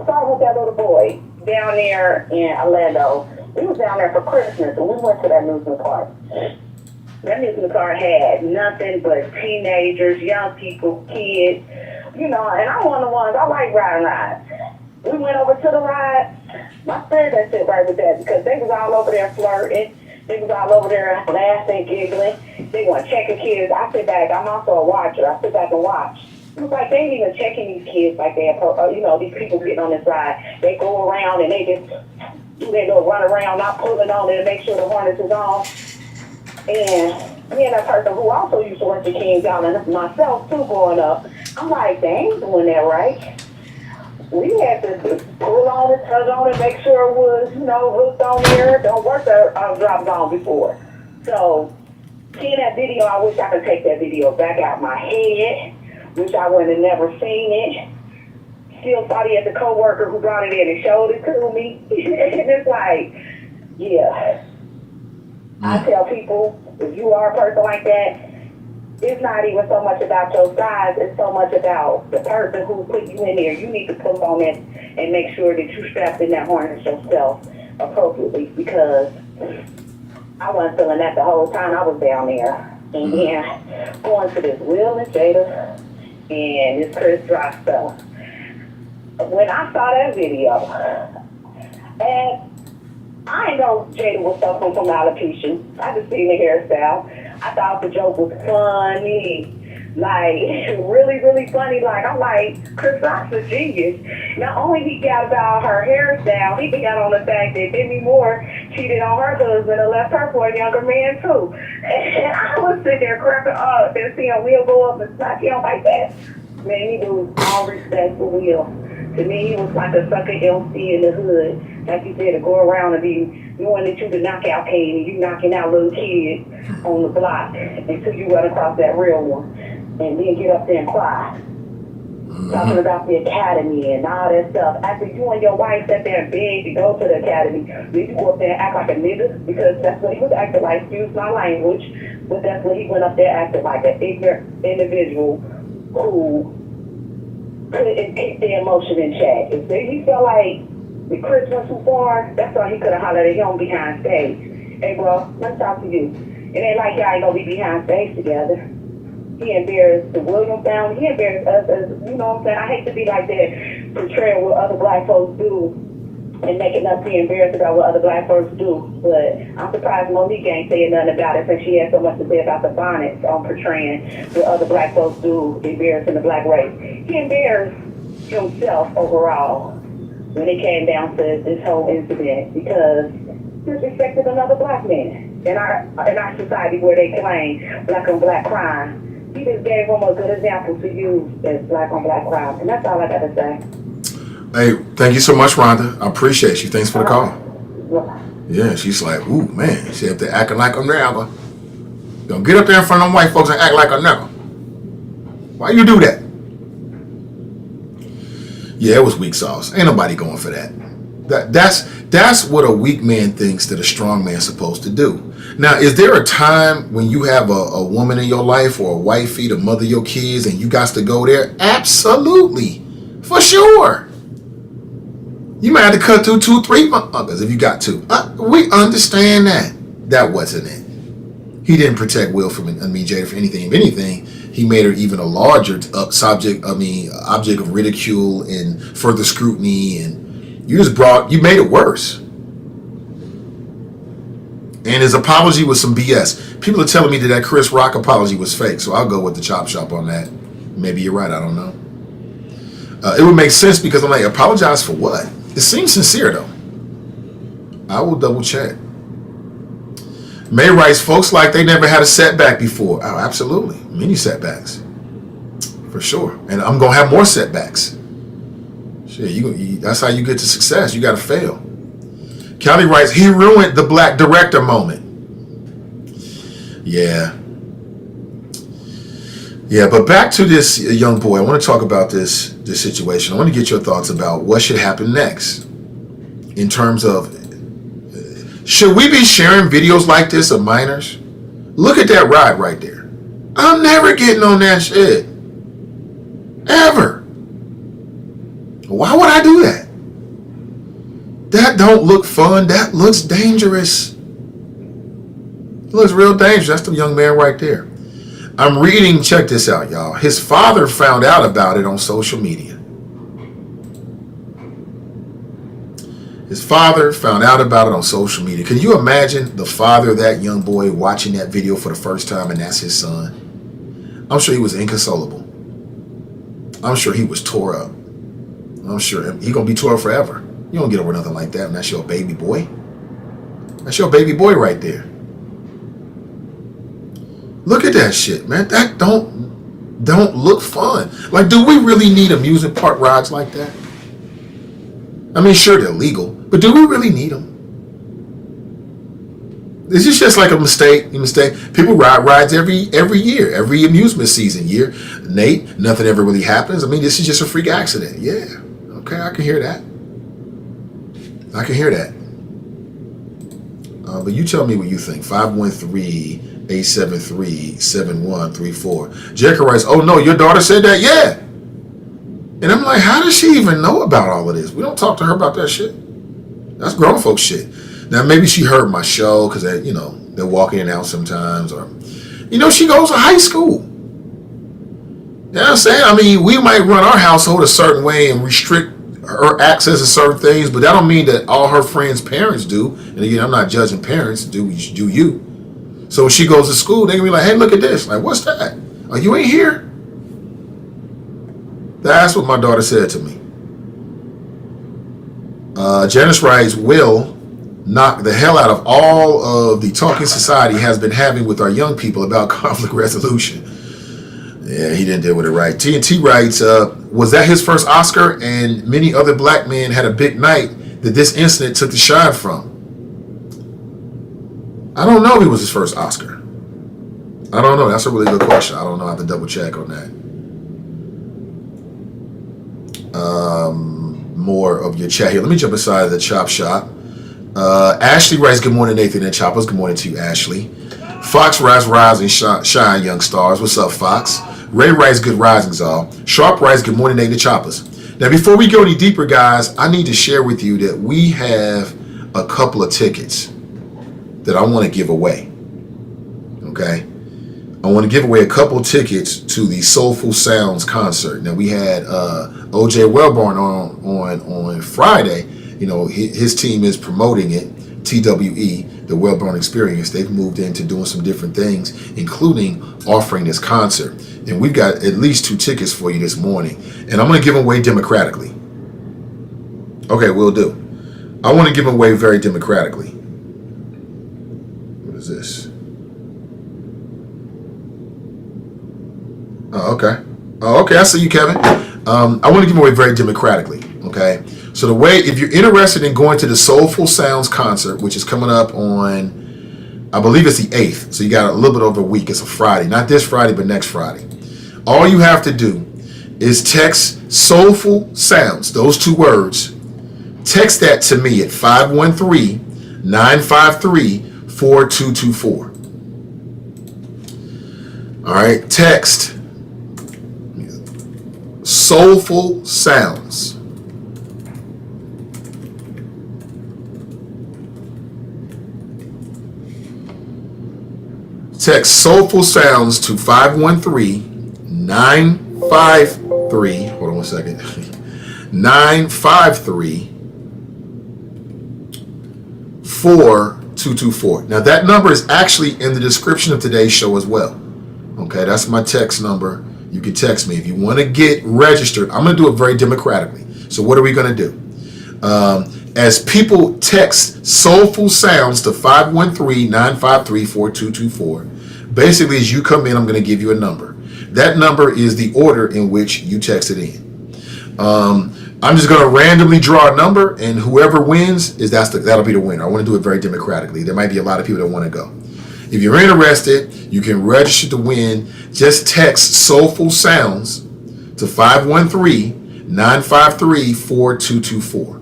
Start with that little boy down there in Orlando. We was down there for Christmas and we went to that amusement park. That amusement park had nothing but teenagers, young people, kids, and I'm one of the ones, I like riding rides. We went over to the ride. My friend that sit right with that because they was all over there flirting. They was all over there laughing, giggling. They weren't checking kids. I sit back. I'm also a watcher. I sit back and watch. It was like they ain't even checking these kids like these people getting on this ride. They go around and they just do their little run around, not pulling on it to make sure the harness is on. And me and a person who also used to work at Kings Island, and myself too growing up, I'm like, they ain't doing that right. We had to pull on it, tug on it, make sure it was, hooked on there. Don't work the drop zone before. So, seeing that video, I wish I could take that video back out my head. Wish I would have never seen it. Still sorry at the coworker who brought it in and showed it to me. And it's like, yeah. I tell people, if you are a person like that, it's not even so much about your size, it's so much about the person who put you in there. You need to pull on it and make sure that you strapped in that harness yourself appropriately because I wasn't feeling that the whole time I was down there. And then going to this Will and Jada and this Chris Rock stuff. When I saw that video, and I know Jada was suffering from alopecia. I just seen the hairstyle. I thought the joke was funny. Like, really, really funny. Like, I'm like, Chris Rock's a genius. Not only he got about her hairstyle, he got on the fact that Demi Moore cheated on her husband and left her for a younger man, too. And I was sitting there cracking up and seeing Will go up and smack him like that. Man, he was all respect for Will. To me, he was like a sucker MC in the hood. Like you said, to go around and be knowing that you the knockout king and you knocking out little kids on the block until you run across that real one. And then get up there and cry. Talking about the academy and all that stuff. After you and your wife sat there and begged to go to the academy, then you go up there and act like a nigga because that's what he was acting like. Excuse my language. But that's what he went up there acting like, an ignorant individual who couldn't keep the emotion in check. If he felt like the Chris went too far, that's why he could have hollered at him behind stage. Hey, bro, let's talk to you. It ain't like y'all ain't gonna be behind stage together. He embarrassed the Williams family. He embarrassed us as, you know what I'm saying? I hate to be like that, portraying what other black folks do and making us be embarrassed about what other black folks do. But I'm surprised Monique ain't saying nothing about it since she had so much to say about the bonnets on portraying what other black folks do, embarrassing the black race. He embarrassed himself overall when it came down to this whole incident because he disrespected another black man. in our society where they claim black on black crime. He just gave them a good example to use as black on black crime, and that's all I got to say. Hey, thank you so much, Rhonda. I appreciate you. Thanks for the call. Bye. Yeah, she's like, ooh, man. She up there acting like a nigga. Don't get up there in front of them white folks and act like a nigga. Why you do that? Yeah, it was weak sauce. Ain't nobody going for that. That's what a weak man thinks that a strong man's supposed to do. Now, is there a time when you have a woman in your life or a wifey to mother your kids and you got to go there? Absolutely. For sure. You might have to cut through 2-3 motherfuckers if you got to. We understand that. That wasn't it. He didn't protect Will from Jada for anything. If anything, he made her even a larger object of ridicule and further scrutiny, and you made it worse. And his apology was some BS. People are telling me that Chris Rock apology was fake, so I'll go with the chop shop on that. Maybe you're right, I don't know. It would make sense because I'm like, apologize for what? It seems sincere though. I will double check. May writes, folks like they never had a setback before. Oh, absolutely. Many setbacks. For sure. And I'm going to have more setbacks. Shit, that's how you get to success. You got to fail. Callie writes, he ruined the black director moment. Yeah. Yeah, but back to this young boy. I want to talk about this situation. I want to get your thoughts about what should happen next in terms of, should we be sharing videos like this of minors? Look at that ride right there. I'm never getting on that shit. Ever. Why would I do that? That don't look fun. That looks dangerous. It looks real dangerous. That's the young man right there. I'm reading, check this out, y'all. His father found out about it on social media. His father found out about it on social media. Can you imagine the father of that young boy watching that video for the first time and that's his son? I'm sure he was inconsolable. I'm sure he was tore up. I'm sure he's going to be tore up forever. You don't get over nothing like that and that's your baby boy. That's your baby boy right there. Look at that shit, man. That don't look fun. Like, do we really need amusement park rides like that? I mean, sure, they're legal, but do we really need them? This is just like a mistake. People ride rides every year, every amusement season year. Nate, nothing ever really happens. I mean, this is just a freak accident. Yeah, okay, I can hear that. But you tell me what you think. 513-873-7134. Jericho writes, oh no, your daughter said that? Yeah. And I'm like, how does she even know about all of this? We don't talk to her about that shit. That's grown folks shit. Now, maybe she heard my show because, they're walking in and out sometimes. Or, she goes to high school. You know what I'm saying? I mean, we might run our household a certain way and restrict her access to certain things, but that don't mean that all her friends' parents do. And again, I'm not judging parents. Do you? So when she goes to school, they can be like, hey, look at this. Like, what's that? Oh, you ain't here? That's what my daughter said to me. Janice writes, Will knock the hell out of all of the talking society has been having with our young people about conflict resolution. Yeah, he didn't deal with it right. TNT writes, was that his first Oscar? And many other black men had a big night that this incident took the shine from. I don't know if it was his first Oscar. I don't know. That's a really good question. I don't know. I have to double check on that. More of your chat here. Let me jump inside the chop shop. Ashley writes, good morning, Nathan and Choppers. Good morning to you, Ashley. Fox writes, rise and shine, young stars. What's up, Fox? Ray writes, good risings, all. Sharp writes, good morning, Nathan and Choppers. Now, before we go any deeper, guys, I need to share with you that we have a couple of tickets that I want to give away. Okay? I want to give away a couple tickets to the Soulful Sounds concert. Now, we had O.J. Wellborn on Friday. His team is promoting it, TWE, the Wellborn Experience. They've moved into doing some different things, including offering this concert. And we've got at least 2 tickets for you this morning. And I'm going to give them away democratically. Okay, we'll do. I want to give them away very democratically. What is this? Oh, okay. Oh, okay. I see you, Kevin. I want to give away very democratically. Okay. So the way, if you're interested in going to the Soulful Sounds concert, which is coming up on, I believe it's the 8th. So you got a little bit over a week. It's a Friday. Not this Friday, but next Friday. All you have to do is text Soulful Sounds, those two words. Text that to me at 513-953-4224. All right, text Soulful Sounds. Text Soulful Sounds to 513-953. Hold on one second. 953-4224. Now that number is actually in the description of today's show as well. Okay, that's my text number. You can text me if you want to get registered. I'm going to do it very democratically. So what are we going to do? As people text Soulful Sounds to 513-953-4224, basically as you come in, I'm going to give you a number. That number is the order in which you texted in. I'm just going to randomly draw a number, and whoever wins that'll be the winner. I want to do it very democratically. There might be a lot of people that want to go. If you're interested, you can register to win. Just text Soulful Sounds to 513-953-4224.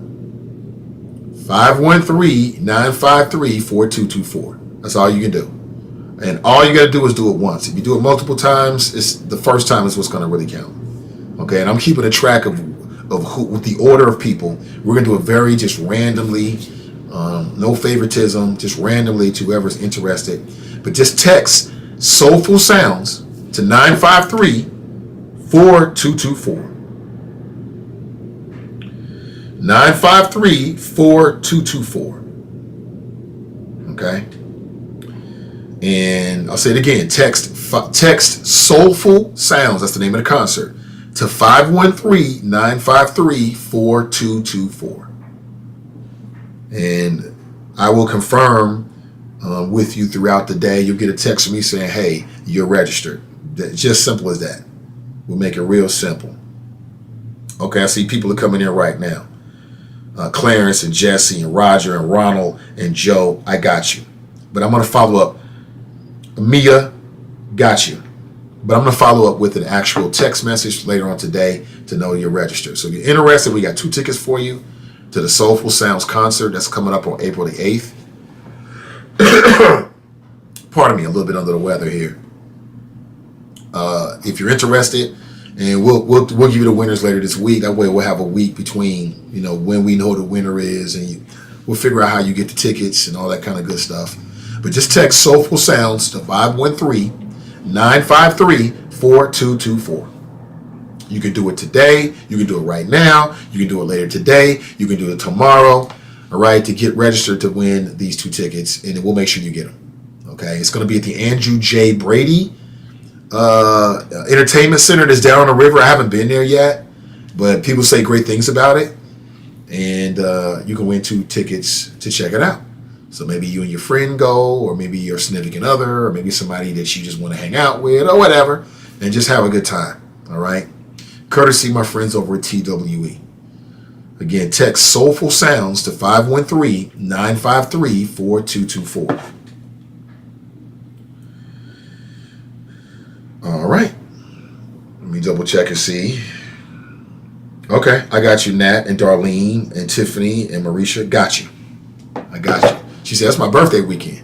513-953-4224. That's all you can do. And all you got to do is do it once. If you do it multiple times, it's the first time is what's going to really count. Okay, and I'm keeping a track of who, with the order of people. We're going to do it very just randomly. No favoritism, just randomly to whoever's interested. But just text Soulful Sounds to 953-4224. 953-4224. Okay. And I'll say it again. Text Soulful Sounds, that's the name of the concert, to 513-953-4224. And I will confirm with you throughout the day. You'll get a text from me saying, hey, you're registered. Just simple as that. We'll make it real simple. Okay, I see people are coming in right now. Clarence and Jesse and Roger and Ronald and Joe, I got you. But I'm going to follow up. Mia, got you. But I'm going to follow up with an actual text message later on today to know you're registered. So if you're interested, we got 2 tickets for you to the Soulful Sounds concert that's coming up on April the 8th. Pardon me, a little bit under the weather here. If you're interested, and we'll give you the winners later this week. That way we'll have a week between, when we know the winner is, and we'll figure out how you get the tickets and all that kind of good stuff. But just text Soulful Sounds to 513-953-4224. You can do it today. You can do it right now. You can do it later today. You can do it tomorrow. All right, to get registered to win these 2 tickets, and we'll make sure you get them. Okay, it's going to be at the Andrew J. Brady Entertainment Center that's down on the river. I haven't been there yet, but people say great things about it, and you can win 2 tickets to check it out. So maybe you and your friend go, or maybe your significant other, or maybe somebody that you just want to hang out with, or whatever, and just have a good time. All right, courtesy my friends over at TWE. Again, text Soulful Sounds to 513-953-4224. All right. Let me double check and see. Okay, I got you, Nat and Darlene and Tiffany and Marisha. Got you. I got you. She said, that's my birthday weekend.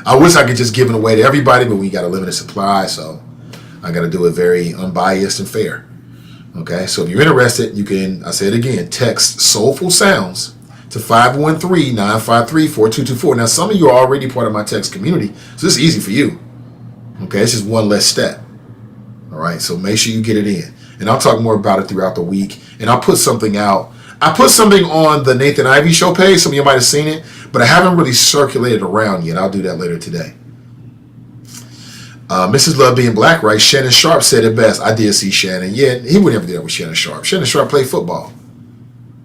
I wish I could just give it away to everybody, but we got a limited supply, so I got to do it very unbiased and fair. Okay, so if you're interested, you can, I say it again, text Soulful Sounds to 513-953-4224. Now, some of you are already part of my text community, so this is easy for you. Okay, it's just one less step. All right, so make sure you get it in. And I'll talk more about it throughout the week. And I'll put something out. I put something on the Nathan Ivey Show page. Some of you might have seen it, but I haven't really circulated around yet. I'll do that later today. Mrs. Love being black, right? Shannon Sharp said it best. I did see Shannon. Yeah, he would never do that with Shannon Sharp. Shannon Sharp played football.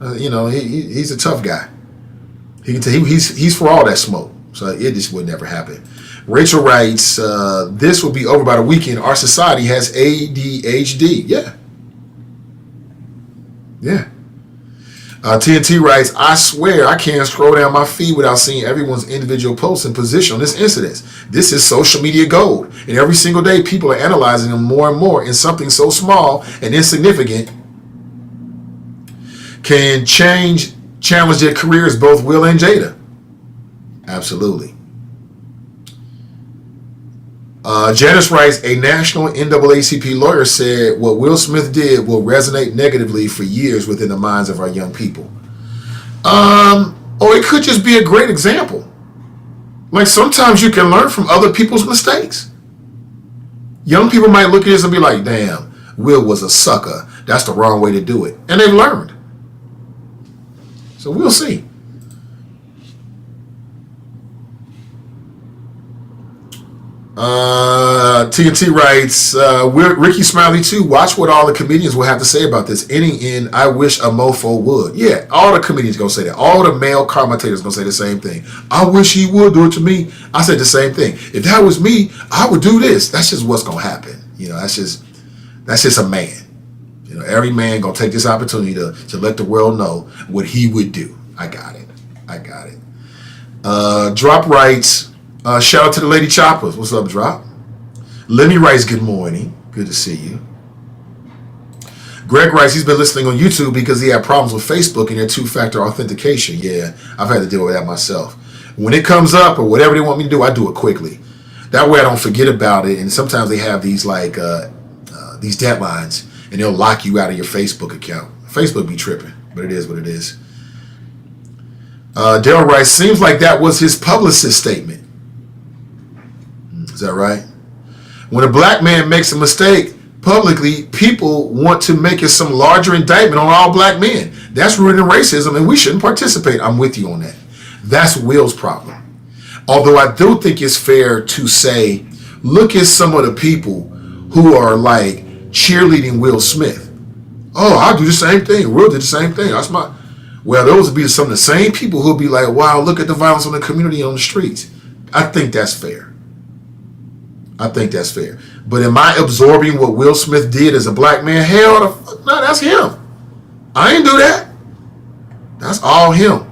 He's a tough guy. He can tell he's for all that smoke. So it just would never happen. Rachel writes, this will be over by the weekend. Our society has ADHD. Yeah. Yeah. TNT writes, I swear I can't scroll down my feed without seeing everyone's individual posts and position on this incident. This is social media gold. And every single day, people are analyzing them more and more. And something so small and insignificant can challenge their careers, both Will and Jada. Absolutely. Janice writes, a national NAACP lawyer said what Will Smith did will resonate negatively for years within the minds of our young people. Or it could just be a great example. Like sometimes you can learn from other people's mistakes. Young people might look at this and be like, damn, Will was a sucker. That's the wrong way to do it. And they've learned. So we'll see. TNT writes, Ricky Smiley too. Watch what all the comedians will have to say about this. Ending in, I wish a mofo would. Yeah, all the comedians gonna say that. All the male commentators gonna say the same thing. I wish he would do it to me. I said the same thing. If that was me, I would do this. That's just what's gonna happen. You know, that's just a man. You know, every man gonna take this opportunity to let the world know what he would do. I got it. Drop writes, shout out to the Lady Choppers. What's up, Drop? Lemmy writes, good morning. Good to see you. Greg writes, he's been listening on YouTube because he had problems with Facebook and their two-factor authentication. Yeah, I've had to deal with that myself. When it comes up or whatever they want me to do, I do it quickly. That way I don't forget about it. And sometimes they have these these deadlines and they'll lock you out of your Facebook account. Facebook be tripping, but it is what it is. Daryl writes, seems like that was his publicist statement. Is that right? When a black man makes a mistake publicly, people want to make it some larger indictment on all black men. That's rooted in racism, and we shouldn't participate. I'm with you on that. That's Will's problem. Although I do think it's fair to say, look at some of the people who are like cheerleading Will Smith. Oh, I'll do the same thing. Will did the same thing. Well, those would be some of the same people who'll be like, wow, look at the violence on the community on the streets. I think that's fair. But am I absorbing what Will Smith did as a black man? Hell, the fuck, no, that's him. I ain't do that. That's all him.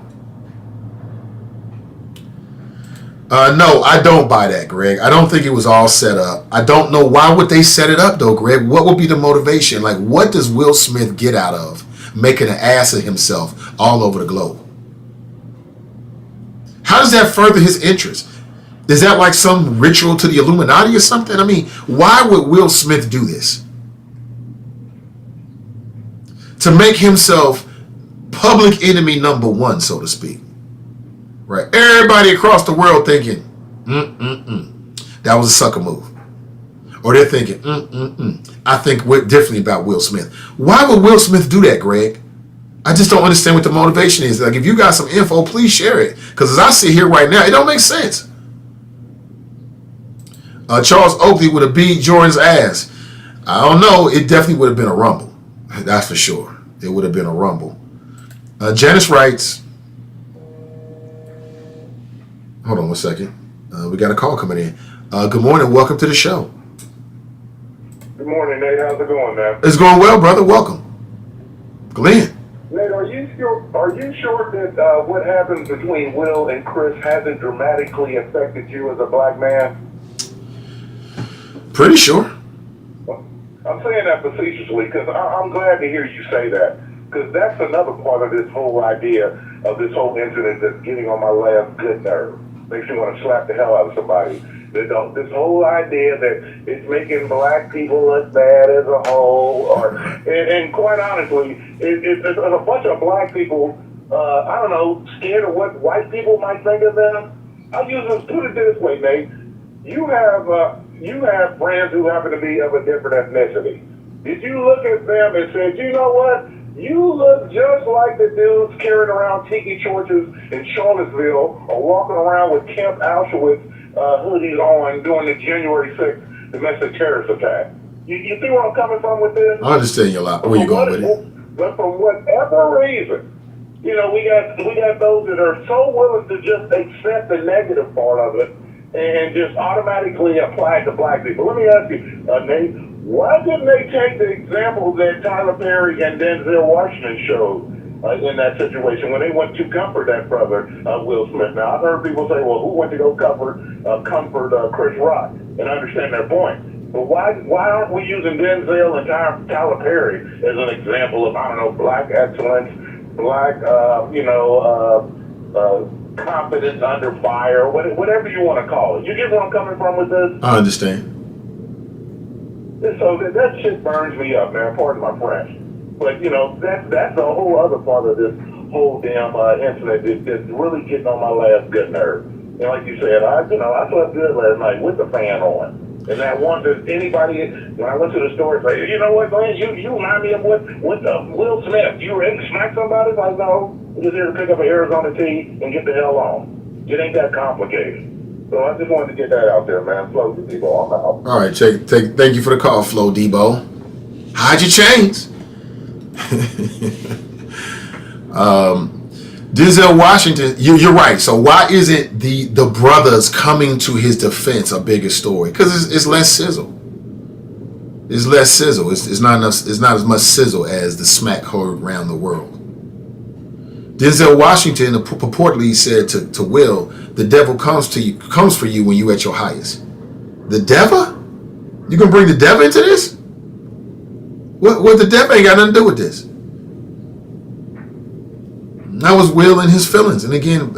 No, I don't buy that, Greg. I don't think it was all set up. I don't know why would they set it up, though, Greg. What would be the motivation? Like, what does Will Smith get out of making an ass of himself all over the globe? How does that further his interest? Is that like some ritual to the Illuminati or something? I mean, why would Will Smith do this? To make himself public enemy number one, so to speak. Right? Everybody across the world thinking, that was a sucker move. Or they're thinking, I think differently about Will Smith. Why would Will Smith do that, Greg? I just don't understand what the motivation is. Like, if you got some info, please share it. Because as I sit here right now, it don't make sense. Charles Oakley would have beat Jordan's ass. I don't know. It definitely would have been a rumble. That's for sure. It would have been a rumble. Janice writes, hold on one second. We got a call coming in. Good morning. Welcome to the show. Good morning, Nate. How's it going, man? It's going well, brother. Welcome. Glenn. Nate, are you sure that what happened between Will and Chris hasn't dramatically affected you as a black man? Pretty sure. I'm saying that facetiously because I'm glad to hear you say that, because that's another part of this whole idea of this whole incident that's getting on my last good nerve. Makes me want to slap the hell out of somebody. This whole idea that it's making black people look bad as a whole, and quite honestly, it's a bunch of black people, I don't know, scared of what white people might think of them. I'll put it this way, Nate. You have friends who happen to be of a different ethnicity. Did you look at them and say, you know what? You look just like the dudes carrying around tiki torches in Charlottesville or walking around with Camp Auschwitz hoodies on during the January 6th domestic terrorist attack. You see where I'm coming from with this? I understand you a lot. Where you going with it? But for whatever reason, You know, we got those that are so willing to just accept the negative part of it and just automatically apply it to black people. Let me ask you, Nate, why didn't they take the example that Tyler Perry and Denzel Washington showed in that situation when they went to comfort that brother, Will Smith? Now, I've heard people say, well, who went to go comfort Chris Rock? And I understand their point. But why aren't we using Denzel and Tyler Perry as an example of, I don't know, black excellence, black, confidence under fire, whatever you want to call it? You get where I'm coming from with this? I understand. So that shit burns me up, man. Pardon my French. But, you know, that's a whole other part of this whole damn incident that's really getting on my last good nerve. And like you said, I slept good last night with the fan on. And that one, does anybody, when I went to the store, say, you know what, Glenn, you remind me of what Will Smith. You were in to smack somebody? Like, no, I'm just here to pick up an Arizona tea and get the hell on. It ain't that complicated. So I just wanted to get that out there, man. Flo Debo, I'm out. All right, thank you for the call, Flo Debo. Hide your chains. Denzel Washington, you're right. So why isn't the brothers coming to his defense a bigger story? Because it's less sizzle. It's less sizzle. It's not enough. It's not as much sizzle as the smack heard around the world. Denzel Washington purportedly said to Will, "The devil comes for you when you at your highest." The devil? You gonna bring the devil into this? What the devil ain't got nothing to do with this? That was Will and his feelings. And again,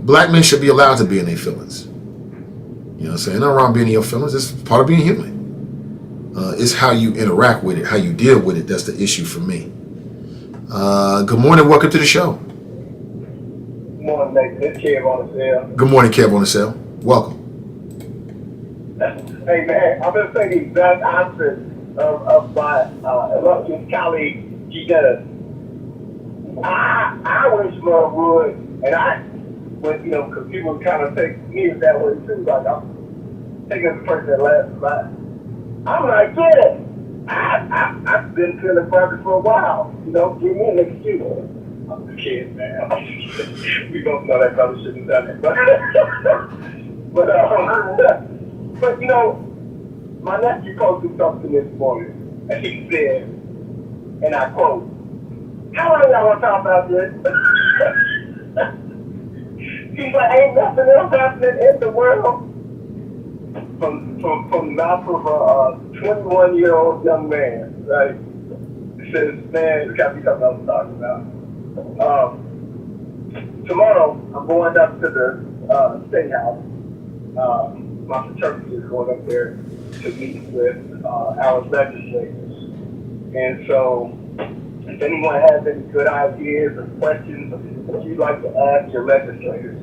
black men should be allowed to be in their feelings. You know what I'm saying? Nothing wrong being in your feelings. It's part of being human. It's how you interact with it, how you deal with it. That's the issue for me. Good morning. Welcome to the show. Good morning, Nathan. It's Kev on the cell. Good morning, Kev on the cell. Welcome. Hey, man, I'm going to say the exact opposite of my illustrious colleague, G. Dennis. I wish love would, because people kind of take me that way too, like I'm taking the person that laughs about it. I'm like, yeah, I've been feeling private for a while. Give me an excuse. I'm just kidding, man. We both know that brother shouldn't have done it. But my nephew posted something this morning, and he said, and I quote, "How long y'all want to talk about this?" He's like, "Ain't nothing else happening in the world." From the mouth of a 21-year-old young man, right? He says, "Man, it's got to be something else to talk about." Tomorrow, I'm going up to the State House. My fraternity is going up there to meet with our legislators. And so, if anyone has any good ideas or questions that you'd like to ask your legislators,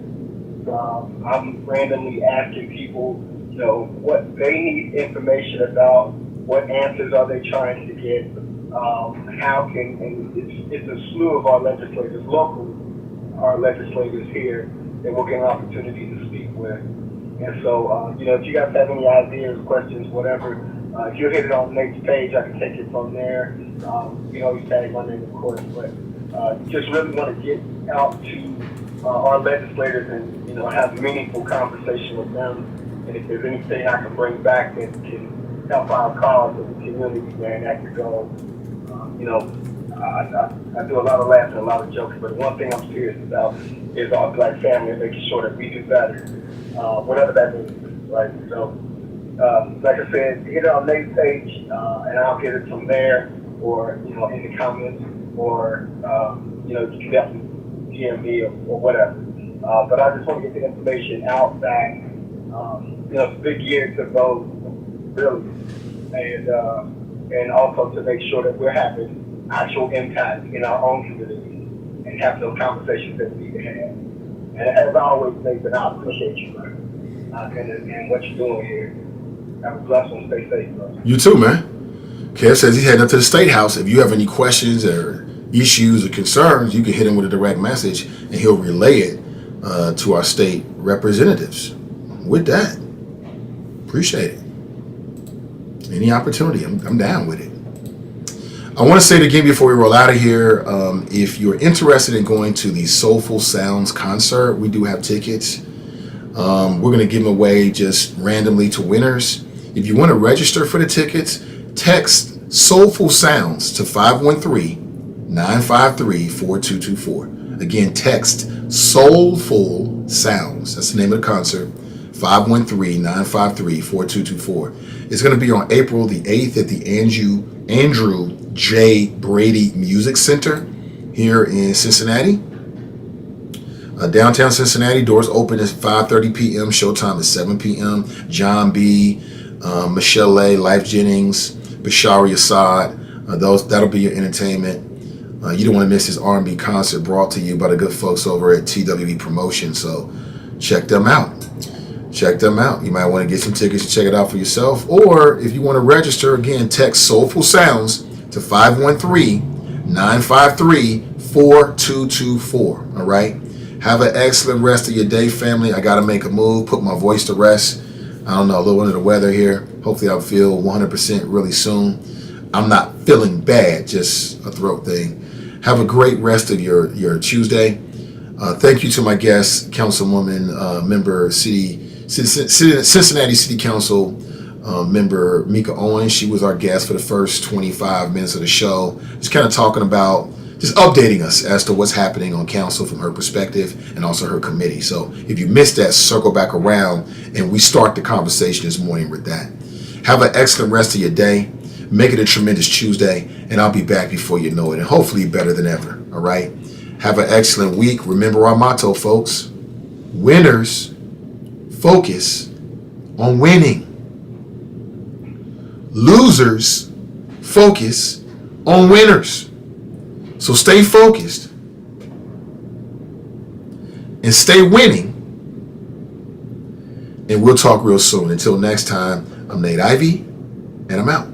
I'm randomly asking people, what they need information about, what answers are they trying to get, it's a slew of our legislators, local, our legislators here, that we'll get an opportunity to speak with. And so, if you guys have any ideas, questions, whatever, if you hit it on Nate's page, I can take it from there. You tag my name, of course, but just really want to get out to our legislators and, have a meaningful conversation with them. And if there's anything I can bring back that can help our cause of the community, man, that could go. I do a lot of laughs and a lot of jokes, but one thing I'm serious about is our black family and making sure that we do better, whatever that means, right? So, like I said, hit it on Nate's page, and I'll get it from there, or, in the comments, or, you can definitely DM me or whatever. But I just want to get the information out that, it's a big year to vote, really, and also to make sure that we're having actual impact in our own community and have those conversations that we need to have. And as always, Nathan, I appreciate you, man, and what you're doing here. Have a blessed one. Stay safe, bro. You too, man. Kev says he's heading up to the State House. If you have any questions or issues or concerns, you can hit him with a direct message, and he'll relay it to our state representatives. With that, appreciate it. Any opportunity, I'm down with it. I want to say it again before we roll out of here. If you're interested in going to the Soulful Sounds concert, we do have tickets. We're going to give them away just randomly to winners. If you want to register for the tickets, text Soulful Sounds to 513-953-4224. Again, text Soulful Sounds. That's the name of the concert. 513-953-4224. It's going to be on April the 8th at the Andrew J. Brady Music Center here in Cincinnati. Downtown Cincinnati. Doors open at 5:30 p.m. Showtime is 7 p.m. John B., Michelle A., Life Jennings, Bashari Assad. That'll be your entertainment. You don't want to miss this R&B concert brought to you by the good folks over at TWE Promotion. So check them out. Check them out. You might want to get some tickets to check it out for yourself. Or if you want to register, again, text Soulful Sounds to 513-953-4224. All right? Have an excellent rest of your day, family. I got to make a move, put my voice to rest. I don't know, a little under the weather here. Hopefully I'll feel 100% really soon. I'm not feeling bad, just a throat thing. Have a great rest of your Tuesday. Thank you to my guest, Councilwoman, member, Cincinnati City Council member Mika Owens. She was our guest for the first 25 minutes of the show. Just kind of talking about, just updating us as to what's happening on council from her perspective and also her committee. So if you missed that, circle back around and we start the conversation this morning with that. Have an excellent rest of your day. Make it a tremendous Tuesday, and I'll be back before you know it, and hopefully better than ever. All right? Have an excellent week. Remember our motto, folks. Winners focus on winning. Losers focus on winners. So stay focused and stay winning. And we'll talk real soon. Until next time, I'm Nate Ivey, and I'm out.